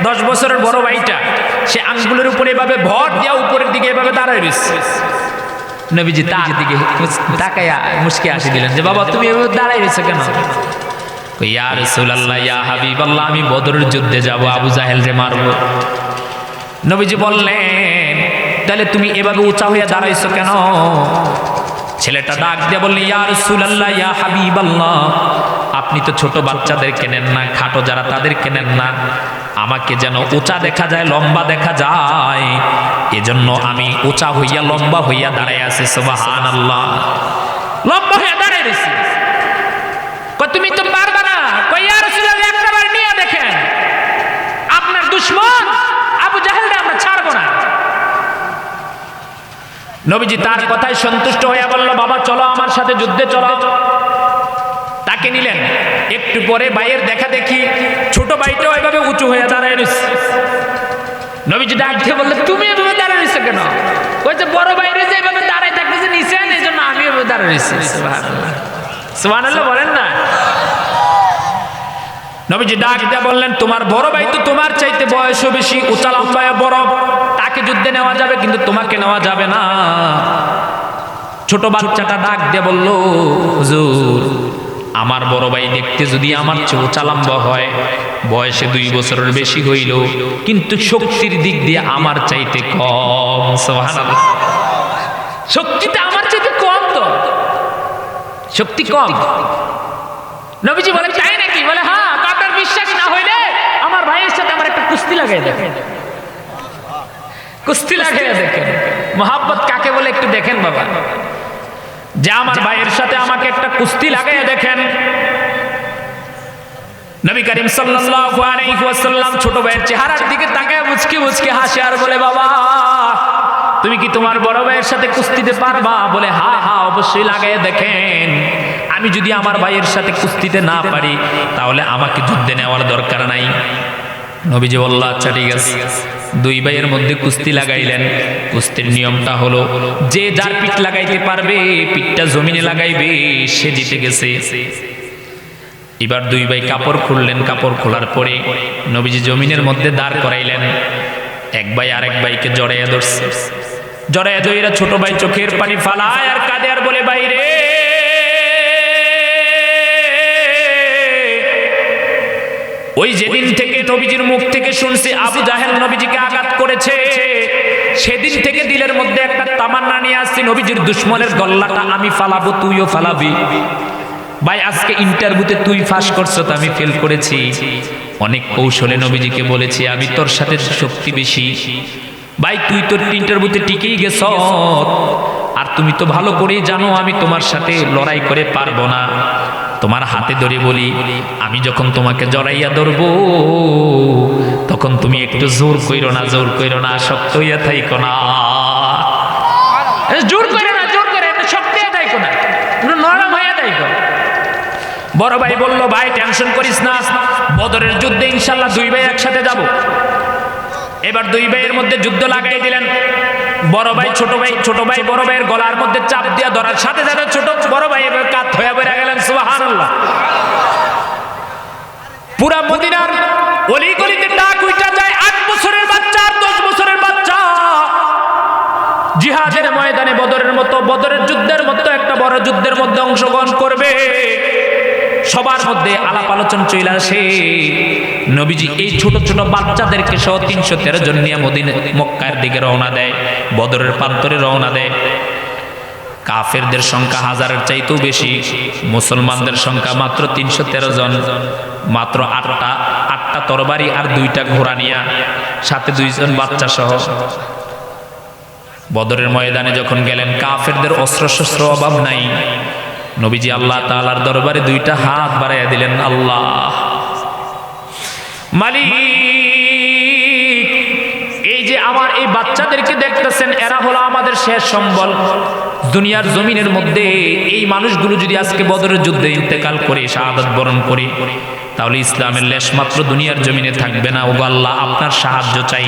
10 বছরের বড় ভাইটা, সে আঙ্গুলের উপরে এভাবে ভর দিয়া উপরের দিকে এভাবে দাঁড়ায় রয়েছে। নবীজি তার দিকে তাকাইয়া মুস্কি হাসি দিলেন যে, বাবা তুমি এভাবে দাঁড়ায় রয়েছে কেন? ইয়া রাসূলুল্লাহ, ইয়া হাবিবাল্লাহ, আমি বদরের যুদ্ধে যাব, আবু জাহেল রে মারব। নবীজি বললেন, তাহলে তুমি এভাবে উঁচা হইয়া দাঁড়াইছো কেন? ছেলেটা ডাক দিয়ে বললেন, ইয়া রাসূলুল্লাহ, ইয়া হাবিবাল্লাহ, আপনি তো ছোট বাচ্চাদেরকে নেন না, খাটো যারা তাদেরকে নেন না, আমাকে যেন উঁচা দেখা যায়, লম্বা দেখা যায়, এজন্য আমি উঁচা হইয়া লম্বা হইয়া দাঁড়াই আছি। সুবহানাল্লাহ, লম্বা হইয়া দাঁড়াই রইছি। তুমি তো পারবা না। কই ইয়া রাসূলুল্লাহ, একবার নিয়ে দেখেন, আপনার দুশমন আবু জাহেলকে আমরা ছাড়বো না। নবীজি তার কথায় সন্তুষ্ট হইয়া বলল, বাবা চলো আমার সাথে যুদ্ধে চলো। তাকে নিলেন। একটু পরে ভাইয়ের দেখা দেখি ছোট ভাইটাও এভাবে উঁচু হয়ে দাঁড়ায় রয়েছে। নবীজি ডাক দিয়ে বললেন, তুমি এভাবে দাঁড়ায় রয়েছে কেন? কইছে বড় ভাইরে যে এভাবে দাঁড়ায় থাকতেছে নিছেন, এই জন্য আমি এভাবে দাঁড়ায় রয়েছি। সুবহানাল্লাহ, সুবহানাল্লাহ বলেন না। নবীজি ডাক দিয়ে বললেন, তোমার বড় ভাই তো তোমার চাইতে বয়সও বেশি, উঁচা লম্বায় বড়, তাকে যুদ্ধে নেওয়া যাবে কিন্তু তোমাকে নেওয়া যাবে না। ছোট বাচ্চাটা ডাক দিয়ে বলল, হুজুর আমার বড় ভাই দেখতে যদি আমার চেয়ে উঁচা লম্বা হয়, বয়সে 2 বছরের বেশি হইল, কিন্তু শক্তির দিক দিয়ে আমার চাইতে কম। সুবহানাল্লাহ, শক্তিতে আমার চাইতে কম, তো শক্তি কম। নবীজি বলেন, তাই নাকি? বলে হ্যাঁ। আপনার বিশ্বাস না হইলে আমার ভাইয়ের সাথে আমার একটা কুস্তি লাগাই দেখেন, কুস্তি লাগাই দেখেন। মোহাব্বত কাকে বলে একটু দেখেন বাবা, যে আমার ভাইয়ের সাথে আমাকে একটা কুস্তি লাগাই দেখেন। নবী করিম সাল্লাল্লাহু আলাইহি ওয়াসাল্লাম ছোট ভাইয়ের চেহারার দিকে তাকায় মুচকি মুচকি হাসে আর বলে, বাবা তুমি কি তোমার বড় ভাইয়ের সাথে কুস্তিতে পারবা? বলে হ্যাঁ হ্যাঁ অবশ্যই লাগাই দেখেন। আমি যদি আমার ভাইয়ের সাথে কুস্তিতে না পারি, তাহলে আমাকে যুদ্ধে নেওয়ার দরকার নাই। নবীজি বলল, আচ্ছা ঠিক আছে। 2 ভাইয়ের মধ্যে কুস্তি লাগাইলেন। কুস্তির নিয়মটা হলো, যে যার পিঠ লাগাইতে পারবে, পিঠটা জমিনে লাগাইবে, সে জিতে গেছে। এবার 2 ভাই কাপড় খুললেন। কাপড় খোলার পরে নবীজি জমিনের মধ্যে দাঁড় করাইলেন। এক ভাই আরেক ভাইকে জড়াইয়া ধরছে। জড়াইয়া ধইরা ছোট ভাই চোখের পানি ফালায় আর কাঁদে আর বলে, বাইরে ওই যেদিন থেকে নবীজির মুখ থেকে শুনছি আবু জাহেল নবীজিকে আঘাত করেছে, সেদিন থেকে দিলের মধ্যে একটা তামান্না নিয়ে আসছি, নবীজির দুশমনের গল্লাটা আমি ফালাবো, তুইও ফালাবি। ভাই আজকে ইন্টারভিউতে তুই ফাঁস করছো, তো আমি ফেল করেছি। অনেক কৌশলে নবীজিকে বলেছি আমি তোর সাথে শক্তি বেশি। ভাই তুই তোর ইন্টারভিউতে টিকেই গেছ, আর তুমি তো ভালো করেই জানো আমি তোমার সাথে লড়াই করে পারবো না। তোমার হাতে ধরে বলি, আমি যখন তোমাকে জড়াইয়া ধরবো, তখন তুমি একটু জোর কইরো না, জোর কইরো না, শক্ত হইয়া থাইকো না। জোর কইরো না, জোর করে শক্ত হইয়া থাইকো না, নরম হইয়া থাইকো। বড় ভাই বলল, ভাই টেনশন করিস না, বদরের যুদ্ধে ইনশাআল্লাহ 2 ভাই একসাথে যাব। এবার দুই ভাইয়ের মধ্যে যুদ্ধ লাগাই দিলেন। বড় ভাই ছোট ভাই, ছোট ভাই বড় ভাইয়ের গলার মধ্যে চাপ দিয়া ধরার সাথে সাথে ছোট বড় ভাই এবার কাত হয়ে বেড়ে গেলেন। সুবহানাল্লাহ। পুরা মদিনার অলি গলিতে ডাক উঠা যায়, 8 বছরের বাচ্চা আর 10 বছরের বাচ্চা জিহাদের ময়দানে বদরের মতো, বদরের যুদ্ধের মতো একটা বড় যুদ্ধের মধ্যে অংশগ্রহণ করবে। সবার মধ্যে আলাপ আলোচনা চলে আসে। নবীজি এই ছোট ছোট বাচ্চাদেরকে সহ 313 জন নিয়ে মদিনা মক্কার দিকে রওনা দেয়, বদরের প্রান্তরে রওনা দেয়। কাফেরদের সংখ্যা হাজারের চাইতেও বেশি, মুসলমানদের সংখ্যা মাত্র 313 জন। মাত্র আটটা তরবারি আর 2টা ঘোড়া নিয়া, সাথে 2 জন বাচ্চা সহ বদরের ময়দানে যখন গেলেন, কাফেরদের অস্ত্র শস্ত্র অভাব নাই। নবীজি আল্লাহ তাআলার দরবারে 2টা হাত বাড়াইয়া দিলেন, আল্লাহ মালিক, এই যে আমার এই বাচ্চাদেরকে দেখতেছেন, এরা হলো আমাদের শেষ সম্বল। দুনিয়ার জমিনের মধ্যে এই মানুষগুলো যদি আজকে বদরের যুদ্ধে ইন্তেকাল করে শাহাদাত বরণ করে, তাহলে ইসলামের লেশ মাত্র দুনিয়ার জমিনে থাকবে না। ওগো আল্লাহ, আপনার সাহায্য চাই।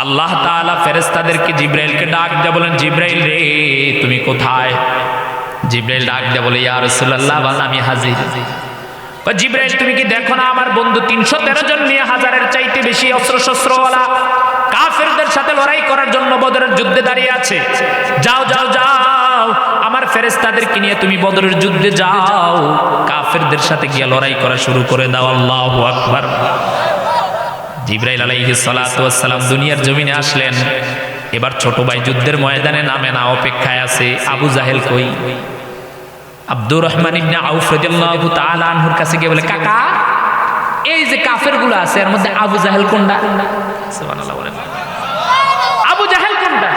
আল্লাহ তাআলা ফেরেশতাদেরকে জিবরাইলকে ডাক দিয়ে বলেন, জিবরাইল রে তুমি কোথায়? জিবরাইল ডাক দিয়ে বলে, ইয়া রাসূলুল্লাহ, আমি হাজির। জিবরাইল তুমি কি দেখো না আমার বন্ধু 313 জন নিয়ে হাজারের চাইতে বেশি অস্ত্র শস্ত্রওয়ালা কাফেরদের সাথে লড়াই করার জন্য বদরের যুদ্ধে দাঁড়িয়ে আছে। যাও যাও যাও, আমার ফেরেশতাদেরকে নিয়ে তুমি বদরের যুদ্ধে যাও, কাফেরদের সাথে গিয়ে লড়াই করা শুরু করে দাও। আল্লাহু আকবার। জিবরাইল আলাইহিস সালাতু ওয়াস সালাম দুনিয়ার জমিনে আসলেন। এবার ছোট ভাই যুদ্ধের ময়দানে নামে না, অপেক্ষায় আছে। আবু জাহেল কই? আব্দুর রহমান ইবনে আউফ রাদিয়াল্লাহু তাআলা আনহুর কাছে গিয়ে বলে, কাকা এই যে কাফেরগুলো আছে এর মধ্যে আবু জাহেল কোনটা? সুবহানাল্লাহ বলেন, আবু জাহেল কোনটা?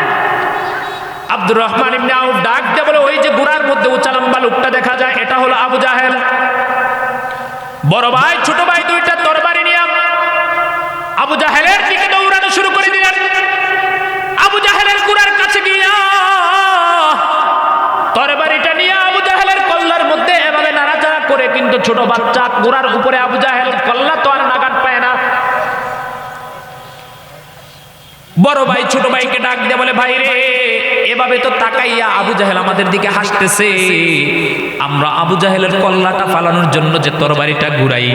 আব্দুর রহমান ইবনে আউফ ডাক দিয়ে বলে, ওই যে গোড়ার মধ্যে উঁচা লম্বা লোকটা দেখা যায়, এটা হলো আবু জাহেল। বড় ভাই ছোট ভাই 2টা তরবারি নিয়ে আবু জাহেলের দিকে দৌড়ানো শুরু করে দিলেন। আবু জাহেলের গোড়ার কাছে গিয়া তরবারিটা নিয়ে আবু জাহেলের কল্লার মধ্যে এভাবে নাড়াচাড়া করে, কিন্তু ছোট বাচ্চা গোড়ার উপরে আবু জাহেল, কল্লা তো আর নাগাদ পায় না। বড় ভাই ছোট ভাইকে ডাক দিয়ে বলে, ভাই রে এভাবে তো তাকাইয়া আবু জাহেল আমাদের দিকে হাসতেছে, আমরা আবু জাহেলের কল্লাটা ফালানোর জন্য যে তরবারিটা ঘুরাই,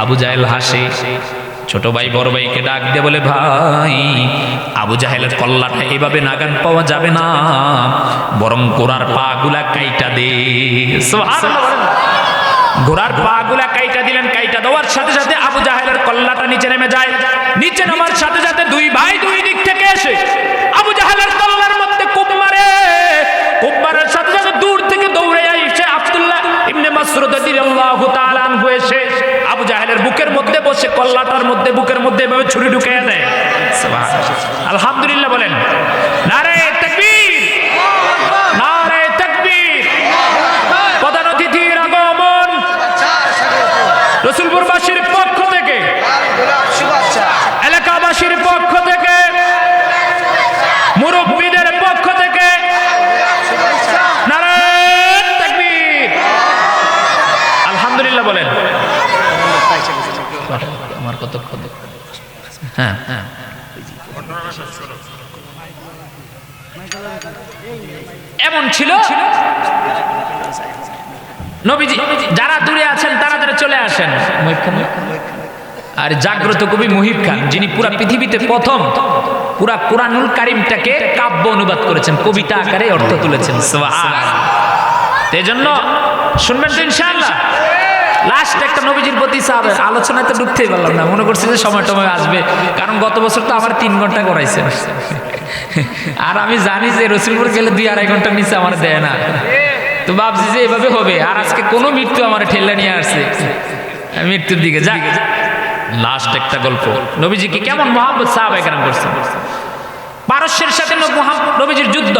আবু জাহেল হাসে। ছোট ভাই বড় ভাইকে ডাক দিয়ে বলে, ভাই আবু জাহেলের কল্লাটা এভাবে নাগান পাওয়া যাবে না, বরং ঘোড়ার পা গুলা কাইটা দে। সুবহানাল্লাহ। ঘোড়ার পা গুলা কাইটা দিলেন। কাইটা দেওয়ার সাথে সাথে আবু জাহেলের কল্লাটা নিচে নেমে যায়। নিচে নামার সাথে সাথে 2 ভাই 2 দিক থেকে এসে আবু জাহেলের কল্লার মধ্যে কোপ মারে। কোপ মারার সাথে সাথে দূর থেকে দৌড়ে এসে আব্দুল্লাহ ইবনে মাসউদ রাদিয়াল্লাহু তাআলা আনহু এসে আবু জাহেলের বুকের মধ্যে বসে কল্লাটার মধ্যে বুকের মধ্যে এভাবে ছুরি ঢুকিয়ে দেয়। সুবহানাল্লাহ। আলহামদুলিল্লাহ বলেন। নারে তাকবীর, নারে তাকবীর। প্রধান অতিথির আগমন রসুলপুরবাসীর পক্ষ থেকে, এলাকাবাসীর পক্ষ থেকে, মুরব্বীদের পক্ষ থেকে নারে তাকবীর। আলহামদুলিল্লাহ বলেন। আমার কতক্ষণ? হ্যাঁ হ্যাঁ, এমন ছিল নবীজি। যারা দূরে আছেন তারা চলে আসেন। আর জাগ্রত কবি মুহিব খান, যিনি পুরা পৃথিবীতে প্রথম পুরা কুরআনুল কারীমটাকে কাব্য অনুবাদ করেছেন, কবিতা আকারে অর্থ তুলেছেন। সুবহানাল্লাহ। এজন্য শুনবেন তো ইনশাআল্লাহ। লাস্ট একটা নবীজির প্রতি আলোচনাতে ঢুকতেই পারলাম না, মনে করছি যে সময় টময় আসবে, কারণ গত বছর তো আমার 3 ঘন্টা করাইছে। আর আমি জানি যে রসুলপুর গেলে 2-2.5 ঘন্টার নিচে আমার দেয় না, তো ভাবছি যে এভাবে হবে। আর আজকে কোনো মৃত্যু আমার ঠেলা নিয়ে আসছে মৃত্যুর দিকে। যাক, লাস্ট একটা গল্প, নবীজি কি কেমন মহব্বত সাহাবায়ে কেরাম করছেন। পারস্যের সাথে নবীজির যুদ্ধ।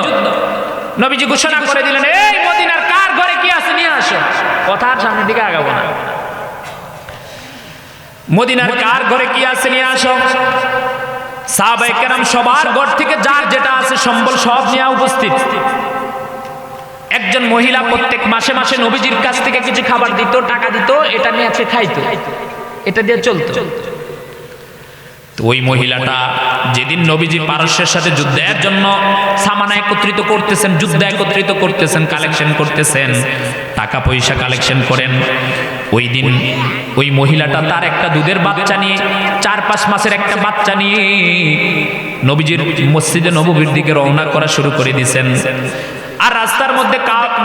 নবীজি ঘোষণা করে দিলেন, এই মদিনার কার ঘরে কি আছে নিয়ে আসো। কথার সামনের দিকে আগাবো না। মদিনার কার ঘরে কি আছে নিয়ে আসো। সাহাবায়ে কেরাম সবার ঘর থেকে যার যেটা আছে সম্বল সব নিয়ে উপস্থিত। একজন মহিলা প্রত্যেক মাসে মাসে নবীজির কাছ থেকে কিছু খাবার দিত, টাকা দিত, এটা নিয়ে খাইতো, এটা দিয়ে চলতো। তো ওই মহিলাটা যেদিন নবীজি পারস্যের সাথে যুদ্ধের জন্য সামানা একত্রিত করতেছেন, যুদ্ধ একত্রিত করতেছেন, কালেকশন করতেছেন, টাকা পয়সা কালেকশন করেন, ওই দিন ওই মহিলাটা তার একটা দুধের বাচ্চা নিয়ে, 4-5 মাসের একটা বাচ্চা নিয়ে নবীজির মসজিদে নববীর দিকে রওনা করা শুরু করে দিয়েছেন। আর রাস্তার মধ্যে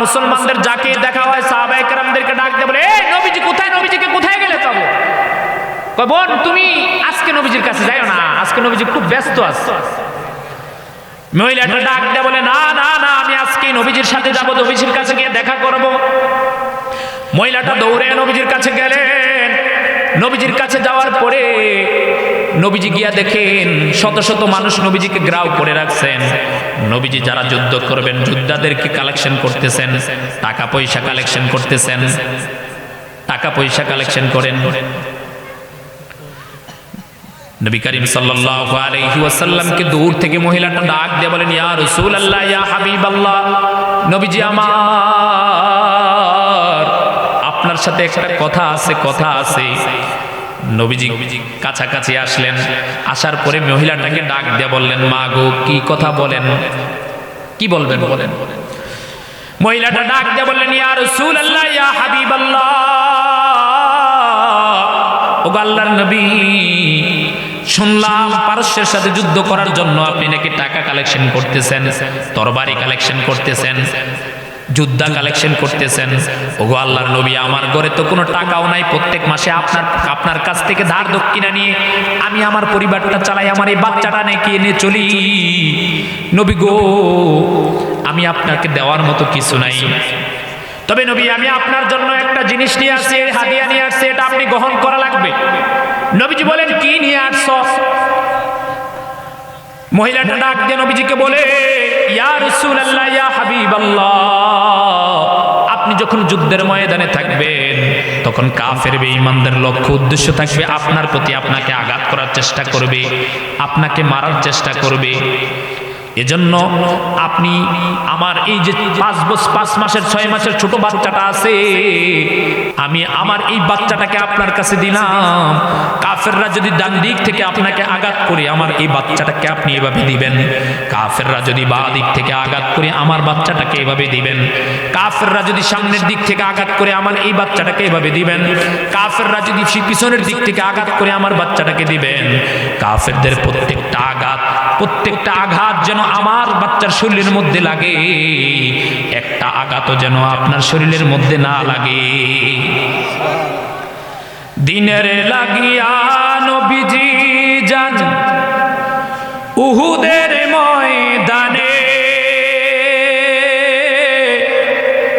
মুসলমানদের যাকে দেখা হয় সাহাবায়ে কেরামদেরকে ডাক দিয়ে বলে, এই নবীজি কোথায়, নবীজিকে কোথায় গেলে পাবো? কয় বোন তুমি আজকে নবীজির কাছে যাইও না, আজকে নবীজি খুব ব্যস্ত আছে। মহিলাটা ডাক দিয়ে বলে, না না না, আমি আজকে নবীজির সাথে যাব, নবীজির কাছে গিয়ে দেখা করব। মহিলাটা দৌড়ে নবীজির কাছে গেলেন। নবীজির কাছে যাওয়ার পরে নবীজি গিয়া দেখেন শত শত মানুষ নবীজিকে গ্রাও করে রাখছেন। নবীজি যারা যুদ্ধ করবেন যোদ্ধাদেরকে কালেকশন করতেছেন, টাকা পয়সা কালেকশন করতেছেন, টাকা পয়সা কালেকশন করেন। নবী করিম সাল্লাল্লাহু আলাইহি ওয়াসাল্লামকে দূর থেকে মহিলাটা ডাক দিয়ে বলেন, ইয়া রাসূলুল্লাহ, ইয়া হাবিবাল্লাহ, নবীজি আমার, আপনার সাথে একটা কথা আছে, কথা আছে। নবীজি কাছাকাছি আসলেন, আসার পরে মহিলাটাকে ডাক দিয়ে বললেন, মা গো, কি কথা বলেন, কি বলবেন বলেন। মহিলাটা ডাক দিয়ে বললেন, ইয়া রাসূলুল্লাহ, ইয়া হাবিবাল্লাহ, ও আল্লাহর নবী, শুনলাম পারস্যের সাথে যুদ্ধ করার জন্য আপনি নাকি টাকা কালেকশন করতেছেন, তরবারি কালেকশন করতেছেন, যোদ্ধা কালেকশন করতেছেন। ওগো আল্লাহর নবী, আমার ঘরে তো কোনো টাকাও নাই, প্রত্যেক মাসে আপনার কাছ থেকে ধার দক্ষিণা নিয়ে আমি আমার পরিবারটা চালাই, আমার এই বাচ্চাটা নাকি এনে চলি। নবী গো, আমি আপনাকে দেওয়ার মতো কিছু নাই, তবে নবী আমি আপনার জন্য একটা জিনিস নিয়ে আসছি, হাদিয়া নিয়ে আসছি, এটা আপনি গ্রহণ করা লাগবে। নবীজি বলেন, কি নিয়ে আসছো? মহিলাটা ডাক দিয়ে নবীজিকে বলে, ইয়া রাসূলুল্লাহ, ইয়া হাবিবাল্লাহ, আপনি যখন যুদ্ধের ময়দানে থাকবেন তখন কাফের বেঈমানদের লক্ষ্য উদ্দেশ্য থাকবে আপনার প্রতি, আপনাকে আঘাত করার চেষ্টা করবে, আপনাকে মারার চেষ্টা করবে। এজন্য আপনি আমার এই যে 5 মাসের 6 মাসের ছোট বাচ্চাটা আছে, আমি আমার এই বাচ্চাটাকে আপনার কাছে দিলাম। কাফেররা যদি ডান দিক থেকে আপনাকে আঘাত করে আমার এই বাচ্চাটাকে আপনি এভাবে দিবেন, কাফেররা যদি বাঁ দিক থেকে আঘাত করে আমার বাচ্চাটাকে এভাবে দিবেন, কাফেররা যদি সামনের দিক থেকে আঘাত করে আমার এই বাচ্চাটাকে এভাবে দিবেন, কাফেররা যদি পিছনের দিক থেকে আঘাত করে আমার বাচ্চাটাকে দিবেন। কাফেরদের প্রত্যেকটা আঘাত যেন আমার বাচ্চার শরীরের মধ্যে লাগে, একটা আঘাতও যেন আপনার শরীরের মধ্যে না লাগে। দিনের লাগিয়া নবীজি যান উহুদের ময়দানে,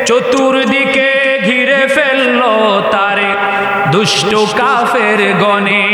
চতুর্দিকে ঘিরে ফেললো তারে দুষ্ট কাফের গণে।